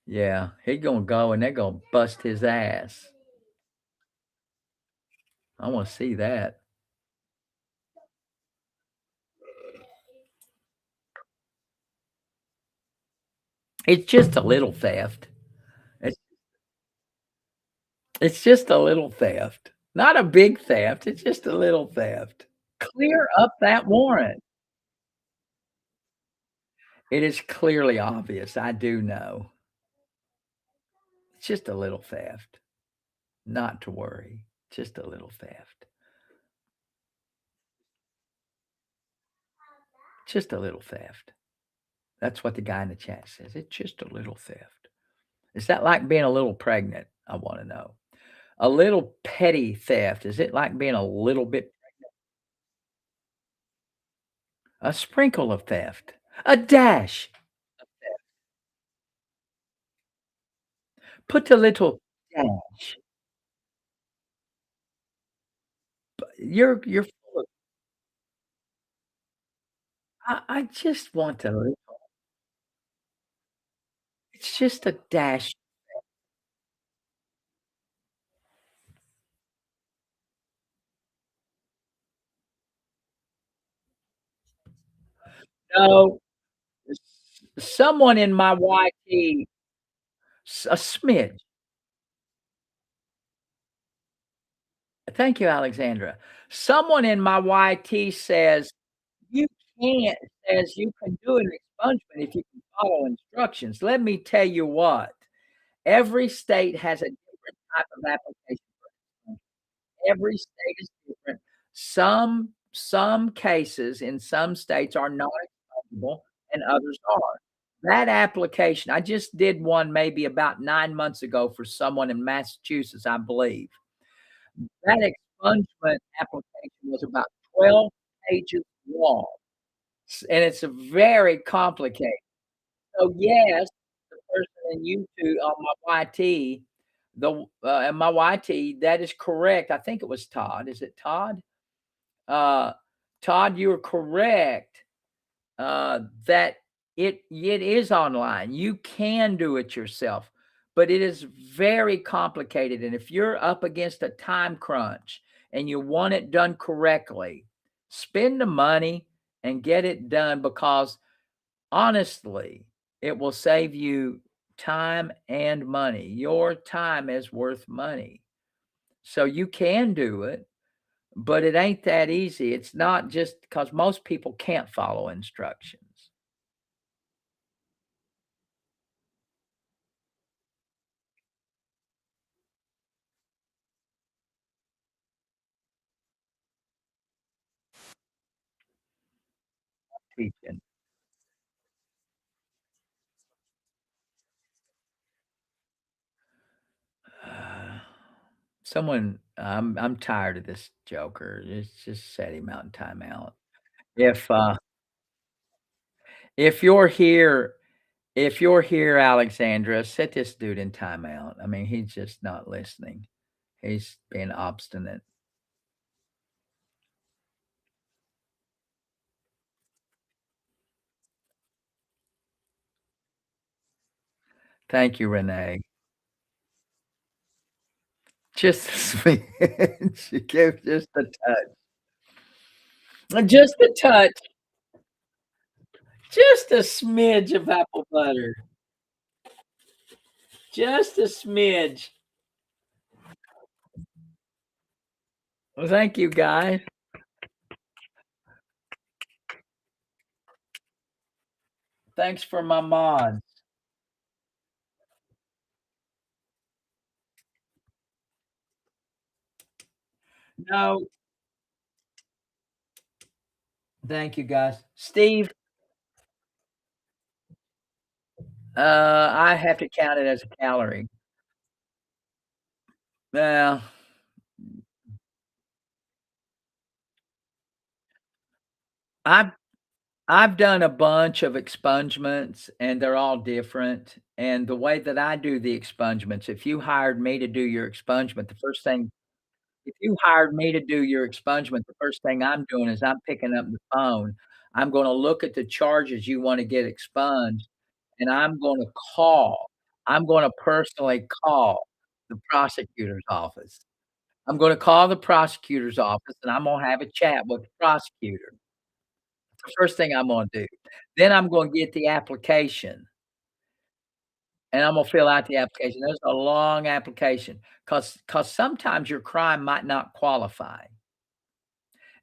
Yeah, he gonna go and they're gonna bust his ass. I wanna see that. It's just a little theft. It's it's just a little theft. Not a big theft, it's just a little theft. Clear up that warrant. It is clearly obvious, I do know. It's just a little theft. Not to worry, just a little theft. Just a little theft. That's what the guy in the chat says. It's just a little theft. Is that like being a little pregnant? I wanna know. A little petty theft, is it like being a little bit a sprinkle of theft, a dash of theft. Put a little dash. You're full of I just want a little it's just a dash. No, s someone in my YT a smidge. Thank you, Alexandra. Someone in my YT says, "You can't" says, "You can do an expungement if you can follow instructions." Let me tell you what, every state has a different type of application for expungement. Every state is different. Some cases in some states are not expungible and others are. That application I just did one maybe about 9 months ago for someone in Massachusetts, I believe. That expungement application was about 12 pages long, and it's a very complicated. So, yes, the person in YouTube on my YT, in my YT, that is correct. I think it was Todd. Is it Todd? Uh, Todd, you are correct, that it is online. You can do it yourself, but it is very complicated, and if you're up against a time crunch and you want it done correctly, spend the money and get it done because honestly, it will save you time and money. Your time is worth money. So you can do it, but it ain't that easy. It's not just because most people can't follow instructions. Teaching. Uh, Someone I'm tired of this joker. Just set him out in timeout. If, uh, if you're here if you're here, Alexandra, set this dude in timeout. I mean, he's just not listening. He's being obstinate. Thank you, Renee. Just a smidge. Give just a touch. Just a touch. Just a smidge of apple butter. Just a smidge. Well, thank you, guys. Thanks for my mods. No, thank you, guys. Steve, I have to count it as a calorie. Well, I've I've done a bunch of expungements, and they're all different, and the way that I do the expungements, if you hired me to do your expungement, the first thing if you hired me to do your expungement, the first thing I'm doing is I'm picking up the phone. I'm gonna look at the charges you wanna get expunged, and I'm gonna personally call the prosecutor's office. I'm gonna call the prosecutor's office, and I'm gonna have a chat with the prosecutor. The first thing I'm gonna do. Then I'm gonna get the application, and I'm gonna fill out the application. There's a long application, cause sometimes your crime might not qualify.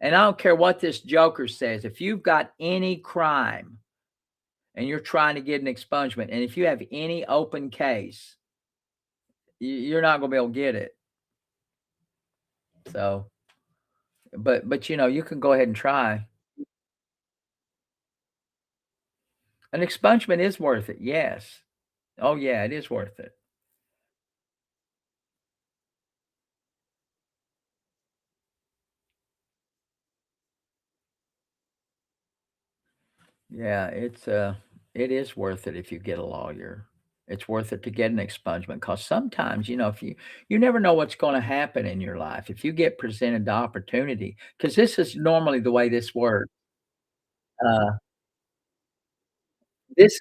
And I don't care what this joker says, if you've got any crime and you're trying to get an expungement, and if you have any open case, you're not gonna be able to get it. So, but, you can go ahead and try. An expungement is worth it, yes. Oh, yeah, it is worth it. Yeah, it is worth it if you get a lawyer. It's worth it to get an expungement because sometimes, if you never know what's gonna happen in your life. If you get presented the opportunity, because this is normally the way this works. Uh, this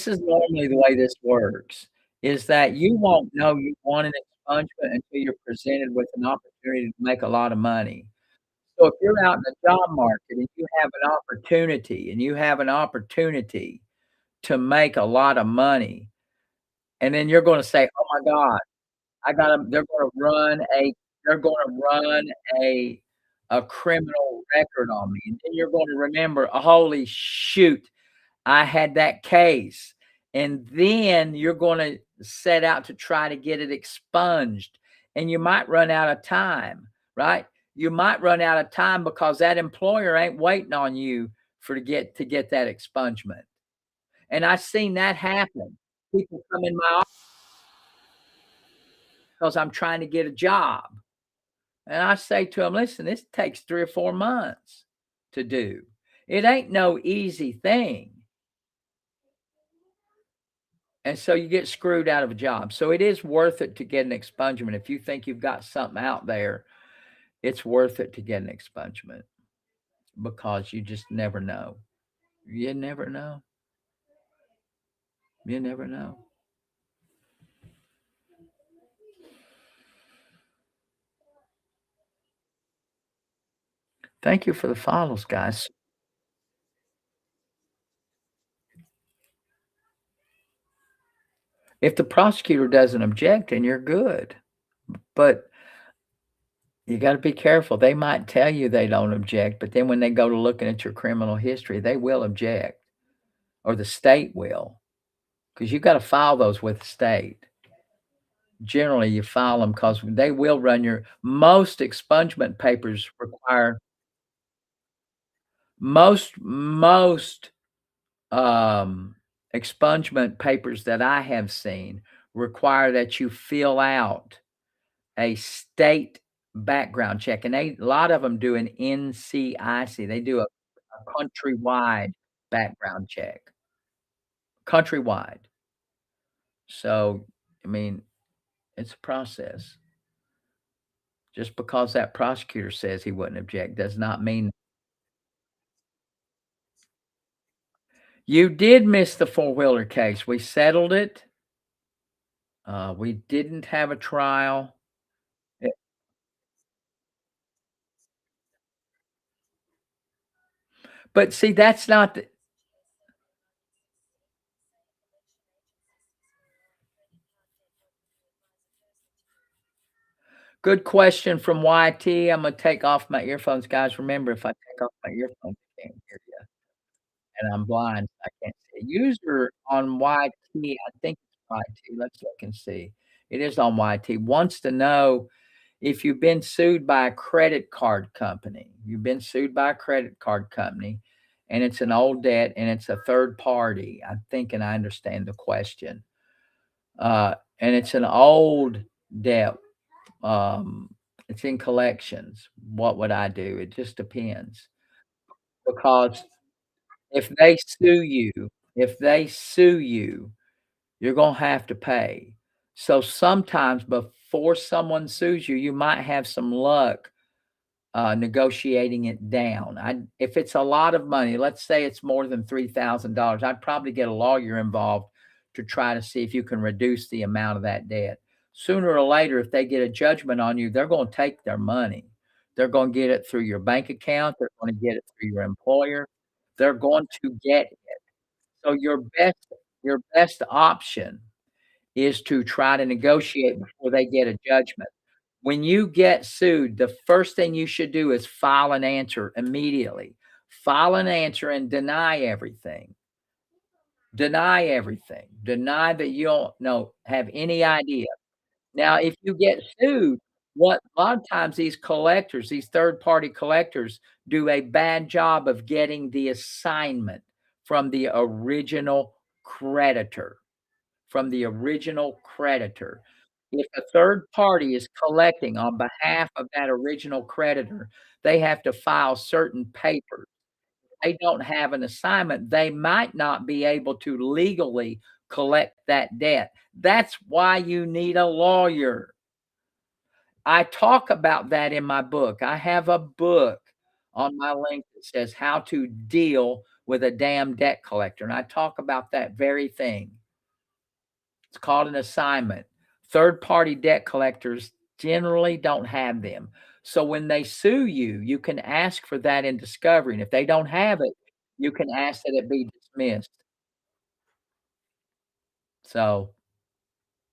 is normally the way this works, is that you won't know you want an expungement until you're presented with an opportunity to make a lot of money. So if you're out in the job market and you have an opportunity to make a lot of money, and then you're gonna say, "Oh my god, I gotta" they're gonna run a a criminal record on me, and then you're gonna remember, "Holy shoot, I had that case," and then you're gonna set out to try to get it expunged, and you might run out of time, right? You might run out of time because that employer ain't waiting on you to get that expungement, and I've seen that happen. People come in my office because 'cause I'm trying to get a job, and I say to them, "Listen, this takes 3 or 4 months to do. It ain't no easy thing." And so you get screwed out of a job. So it is worth it to get an expungement. If you think you've got something out there, it's worth it to get an expungement because you just never know. You never know. You never know. Thank you for the follows, guys. If the prosecutor doesn't object, then you're good. But you got to be careful. They might tell you they don't object, but then when they go to looking at your criminal history, they will object, or the state will, because you've got to file those with the state. Generally, you file them because they will run your most expungement papers require most, um, expungement papers that I have seen require that you fill out a state background check, and a lot of them do an NCIC. They do a countrywide background check, countrywide. So, I mean, it's a process. Just because that prosecutor says he wouldn't object does not mean you did miss the four-wheeler case. We settled it. We didn't have a trial. Eh, but see, that's not the good question from YT. Imma take off my earphones, guys. Remember, if I take off my earphones, I can't hear you, and I'm blind, so I can't see. User on YT, I think it's YT. Let's look and see. It is on YT. Wants to know if you've been sued by a credit card company. You've been sued by a credit card company, and it's an old debt, and it's a third party. I think, and I understand the question. And it's an old debt. Um, it's in collections. What would I do? It just depends. Because if they sue you if they sue you, you're gonna have to pay. So sometimes before someone sues you, you might have some luck negotiating it down. I If it's a lot of money, let's say it's more than $3,000, I'd probably get a lawyer involved to try to see if you can reduce the amount of that debt. Sooner or later, if they get a judgment on you, they're going to take their money. They're going to get it through your bank account. They're going to get it through your employer. They're going to get it. So your best option is to try to negotiate before they get a judgment. When you get sued, the first thing you should do is file an answer immediately. File an answer and deny everything. Deny everything. Deny that you don't know, have any idea. Now, if you get sued, what a lot of times these collectors, these third party collectors do a bad job of getting the assignment from the original creditor from the original creditor. If a third party is collecting on behalf of that original creditor, they have to file certain papers. They don't have an assignment, they might not be able to legally collect that debt. That's why you need a lawyer. I talk about that in my book. I have a book on my link that says how to deal with a damn debt collector, and I talk about that very thing. It's called an assignment. Third party debt collectors generally don't have them. So when they sue you, you can ask for that in discovery. And if they don't have it, you can ask that it be dismissed. So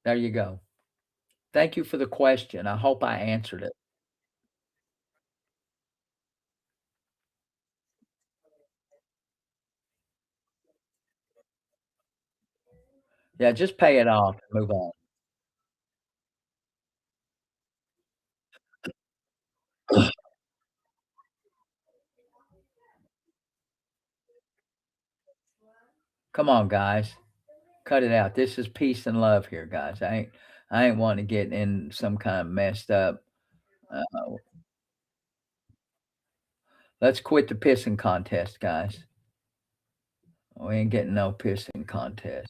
there you go. Thank you for the question. I hope I answered it. Yeah, just pay it off and move on. Come on, guys. Cut it out. This is peace and love here, guys. I ain't wanting to get in some kind of messed up. Uh, let's quit the pissing contest, guys. We ain't getting no pissing contest.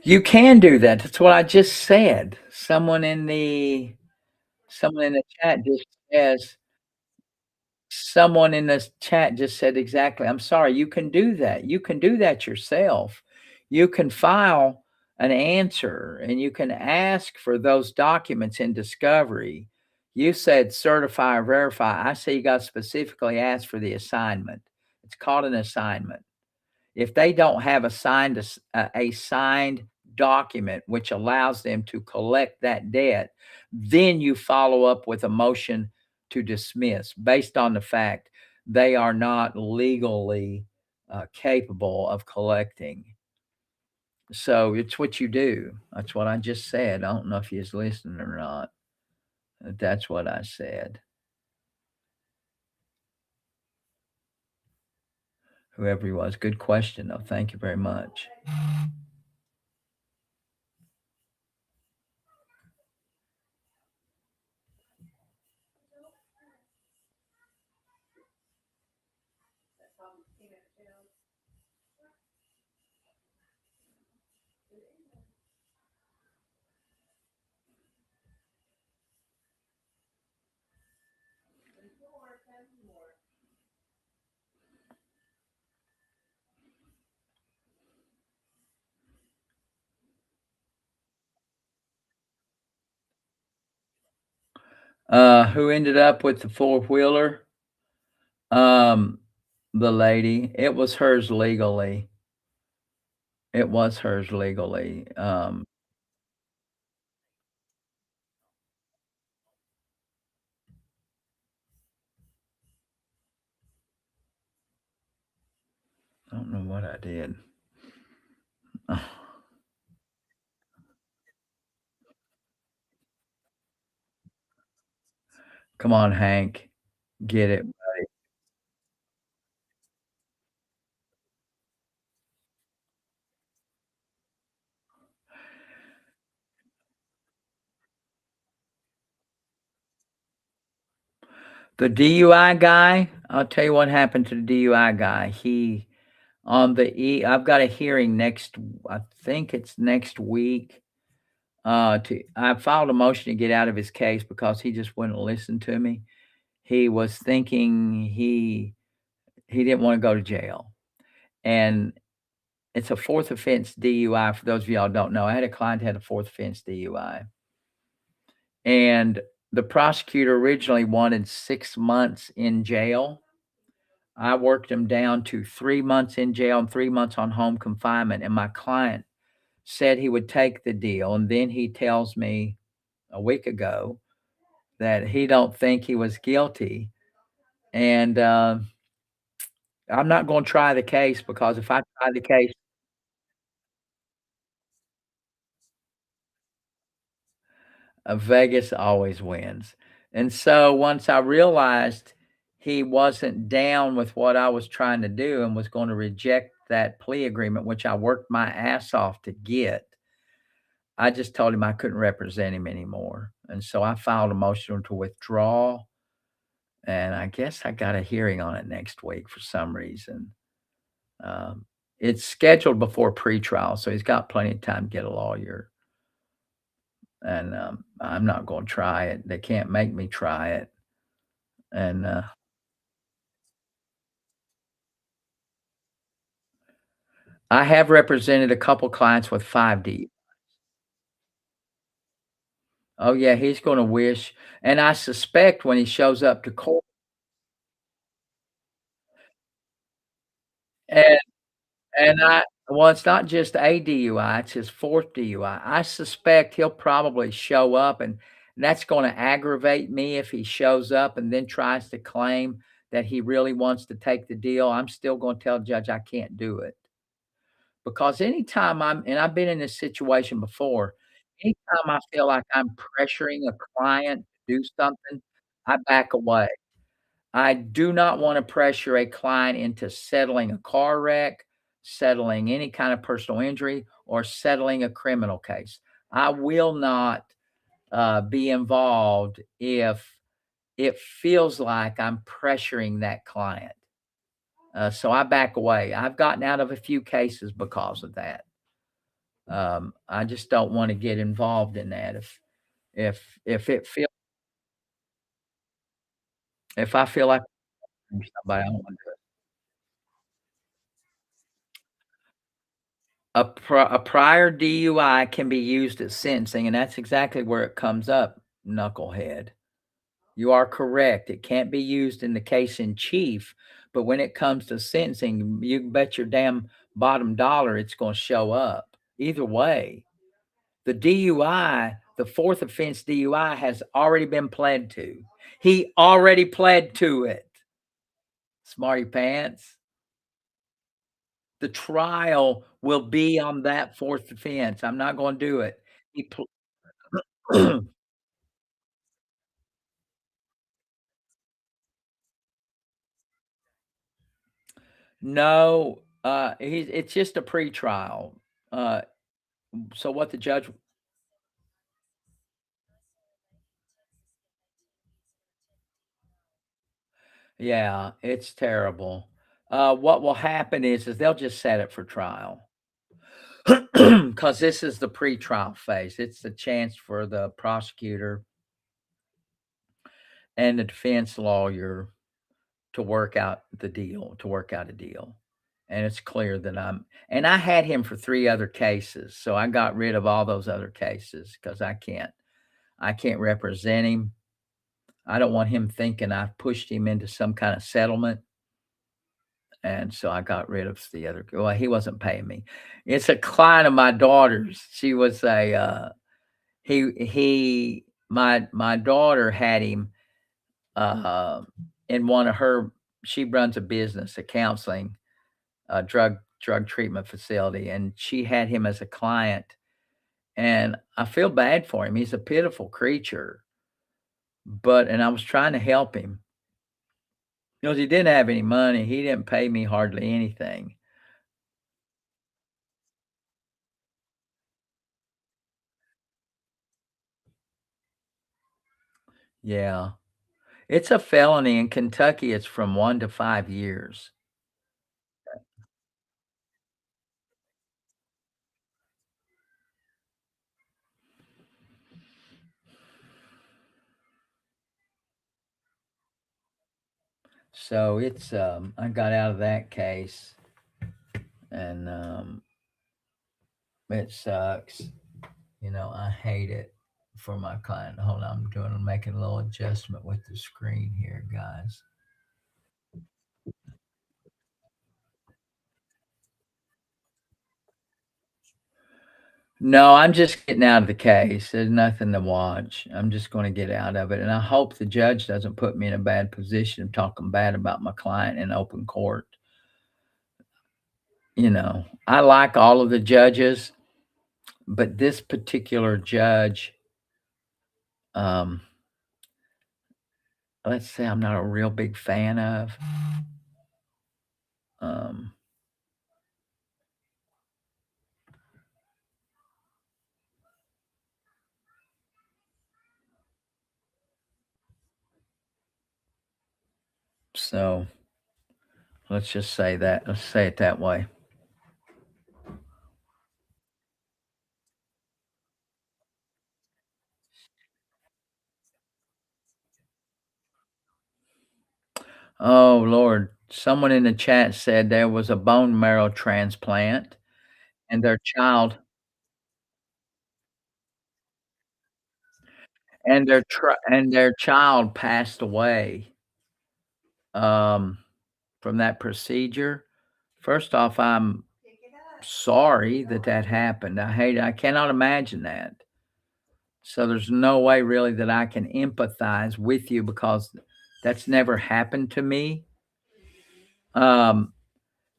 You can do that. That's what I just said. Someone in the chat just says someone in this chat just said exactly, "I'm sorry, you can do that. You can do that yourself. You can file an answer and you can ask for those documents in discovery." You said certify or verify. I say you got to specifically ask for the assignment. It's called an assignment. If they don't have a signed document which allows them to collect that debt, then you follow up with a motion to dismiss based on the fact they are not legally capable of collecting. So it's what you do. That's what I just said. I don't know if you was listening or not. But that's what I said. Whoever he was. Good question, though. Thank you very much. Who ended up with the four-wheeler? Um, the lady. It was hers legally. It was hers legally. I don't know what I did. Come on, Hank. Get it. The DUI guy, I'll tell you what happened to the DUI guy. He on the I've got a hearing next I think it's next week. To I filed a motion to get out of his case because he just wouldn't listen to me. He was thinking he didn't wanna go to jail, and it's a 4th offense DUI for those of y'all don't know. I had a client that had a 4th offense DUI, and the prosecutor originally wanted 6 months in jail. I worked him down to 3 months in jail and 3 months on home confinement, and my client said he would take the deal, and then he tells me a week ago that he don't think he was guilty, and, I'm not gonna try the case because if I try the case, Vegas always wins, and so once I realized he wasn't down with what I was trying to do and was gonna reject that plea agreement, which I worked my ass off to get, I just told him I couldn't represent him anymore, and so I filed a motion to withdraw, and I guess I got a hearing on it next week for some reason. Um, it's scheduled before pretrial, so he's got plenty of time to get a lawyer, and, I'm not gonna try it. They can't make me try it, and, I have represented a couple clients with 5D. Oh, yeah, he's gonna wish and I suspect when he shows up to court and I well, it's not just a DUI, it's his 4th DUI. I suspect he'll probably show up, and that's gonna aggravate me if he shows up and then tries to claim that he really wants to take the deal. I'm still gonna tell the judge I can't do it, because anytime I've been in this situation before, anytime I feel like I'm pressuring a client to do something, I back away. I do not wanna pressure a client into settling a car wreck, settling any kind of personal injury, or settling a criminal case. I will not, be involved if it feels like I'm pressuring that client. So I back away. I've gotten out of a few cases because of that. I just don't wanna get involved in that. If it feel if I feel like somebody, I don't wanna do it. A prior DUI can be used as sentencing, and that's exactly where it comes up, knucklehead. You are correct. It can't be used in the case in chief, but when it comes to sentencing, you can bet your damn bottom dollar it's gonna show up. Either way, the DUI, the 4th offense DUI has already been pled to. He already pled to it. Smarty pants. The trial will be on that 4th offense. I'm not gonna do it. He pl No, he's it's just a pretrial. Uh, so what the judge Yeah, it's terrible. What will happen is they'll just set it for trial. Because this is the pretrial phase. It's the chance for the prosecutor and the defense lawyer to work out the deal, to work out a deal. And it's clear that and I had him for 3 other cases, so I got rid of all those other cases because I can't represent him. I don't want him thinking I've pushed him into some kind of settlement, and so I got rid of the other well, he wasn't paying me. It's a client of my daughter's. She was a, he my daughter had him, uh, in one of her she runs a business, a counseling, drug treatment facility, and she had him as a client, and I feel bad for him. He's a pitiful creature, but and I was trying to help him. Because he didn't have any money, he didn't pay me hardly anything. Yeah. It's a felony in Kentucky, it's from 1 to 5 years. So it's, I got out of that case and, it sucks. You know, I hate it for my client. Hold on, I'm making a little adjustment with the screen here, guys. No, I'm just getting out of the case. There's nothing to watch. I'm just gonna get out of it, and I hope the judge doesn't put me in a bad position of talking bad about my client in open court. You know, I like all of the judges, but this particular judge, um, let's say I'm not a real big fan of. Um, so let's just say that. Let's say it that way. Oh, Lord. Someone in the chat said there was a bone marrow transplant and their child passed away, um, from that procedure. First off, I'm sorry that that happened. I cannot imagine that. So there's no way really that I can empathize with you because that's never happened to me. Um,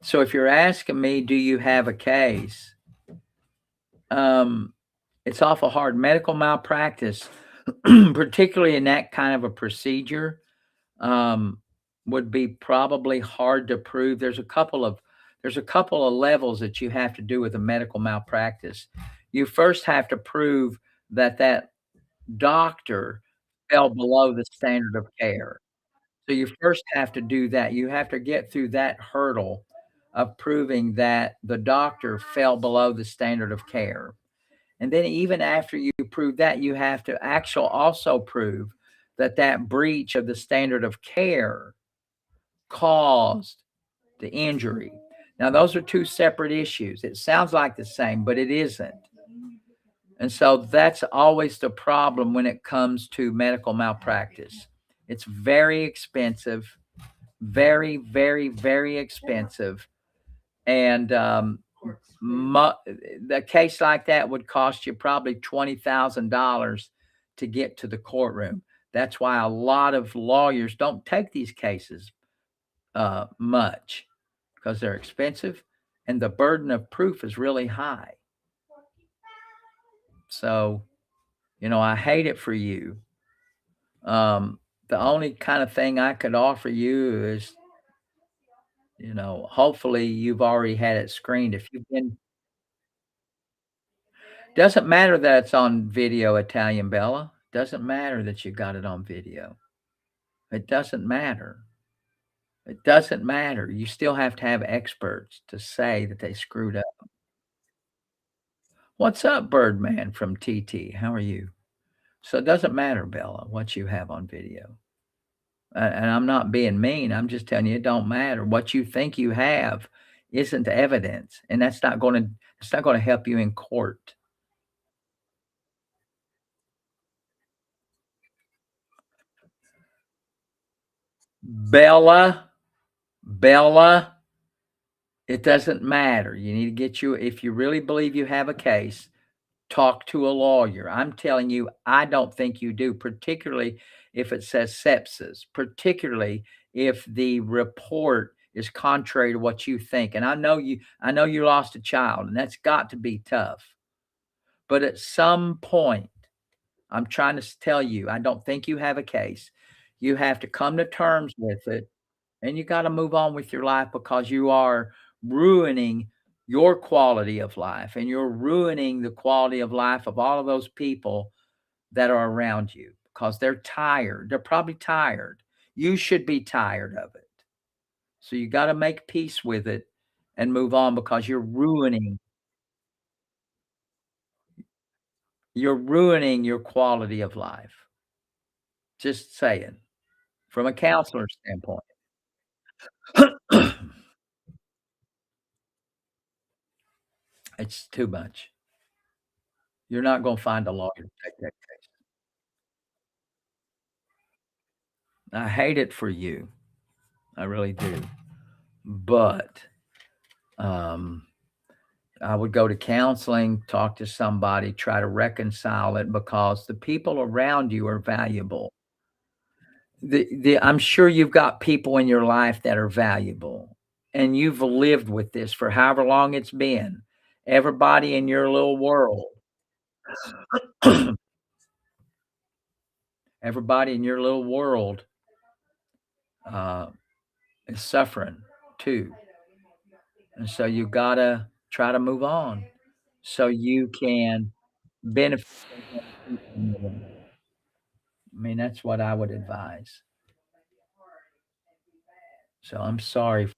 so if you're asking me, do you have a case? Um, it's awful hard. Medical malpractice, particularly in that kind of a procedure, um, would be probably hard to prove. There's a couple of levels that you have to do with a medical malpractice. You first have to prove that that doctor fell below the standard of care. So you first have to do that. You have to get through that hurdle of proving that the doctor fell below the standard of care. And then even after you prove that, you have to also prove that that breach of the standard of care caused the injury. Now, those are two separate issues. It sounds like the same, but it isn't. And so that's always the problem when it comes to medical malpractice. It's very expensive, very, very, very expensive. And Mu the case like that would cost you probably $20,000 to get to the courtroom. That's why a lot of lawyers don't take these cases, much because they're expensive and the burden of proof is really high. So, you know, I hate it for you. The only kind of thing I could offer you is, you know, hopefully you've already had it screened. If you've been Doesn't matter that it's on video, Italian Bella. Doesn't matter that you got it on video. It doesn't matter. It doesn't matter. You still have to have experts to say that they screwed up. What's up, Birdman from TT? How are you? So it doesn't matter, Bella, what you have on video. And I'm not being mean. I'm just telling you it don't matter. What you think you have isn't evidence, and it's not gonna help you in court. Bella, Bella, it doesn't matter. You need to get you if you really believe you have a case, talk to a lawyer. I'm telling you, I don't think you do, particularly if it says sepsis, particularly if the report is contrary to what you think. And I know you lost a child, and that's got to be tough. But at some point, I'm trying to tell you, I don't think you have a case. You have to come to terms with it. and you gotta move on with your life because you are ruining your quality of life, and you're ruining the quality of life of all of those people that are around you because they're tired. They're probably tired. You should be tired of it. So you gotta make peace with it and move on because you're ruining your quality of life. Just saying, from a counselor standpoint. It's too much. You're not gonna find a lawyer to take that case. I hate it for you. I really do. But, um, I would go to counseling, talk to somebody, try to reconcile it because the people around you are valuable. The I'm sure you've got people in your life that are valuable, and you've lived with this for however long it's been. Everybody in your little world everybody in your little world, uh, is suffering too, and so you gotta try to move on so you can benefit those other people in your life. I mean, that's what I would advise. So I'm sorry.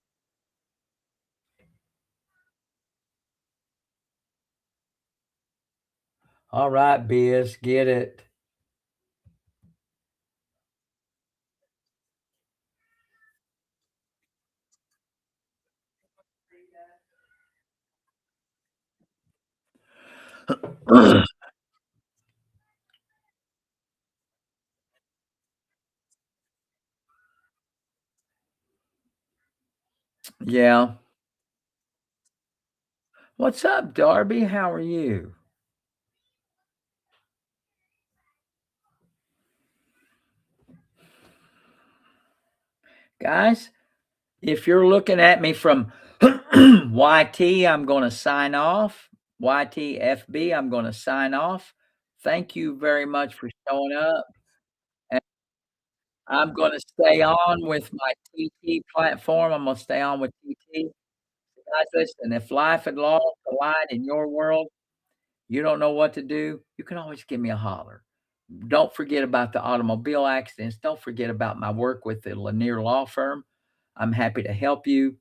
All right, Biz, get it. Yeah. What's up, Darby? How are you? Guys, if you're looking at me from YT, I'm going to sign off. YTFB, I'm going to sign off. Thank you very much for showing up. And I'm going to stay on with my TT platform. I'm going to stay on with TT. Guys, listen, if life and law collide in your world, you don't know what to do, you can always give me a holler. Don't forget about the automobile accidents. Don't forget about my work with the Lanier Law Firm. I'm happy to help you.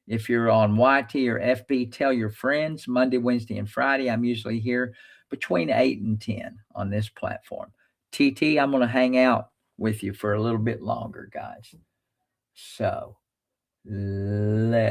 If you're on YT or FB, tell your friends. Monday, Wednesday, and Friday, I'm usually here between 8 and 10 on this platform. TT, I'm going to hang out with you for a little bit longer, guys. So let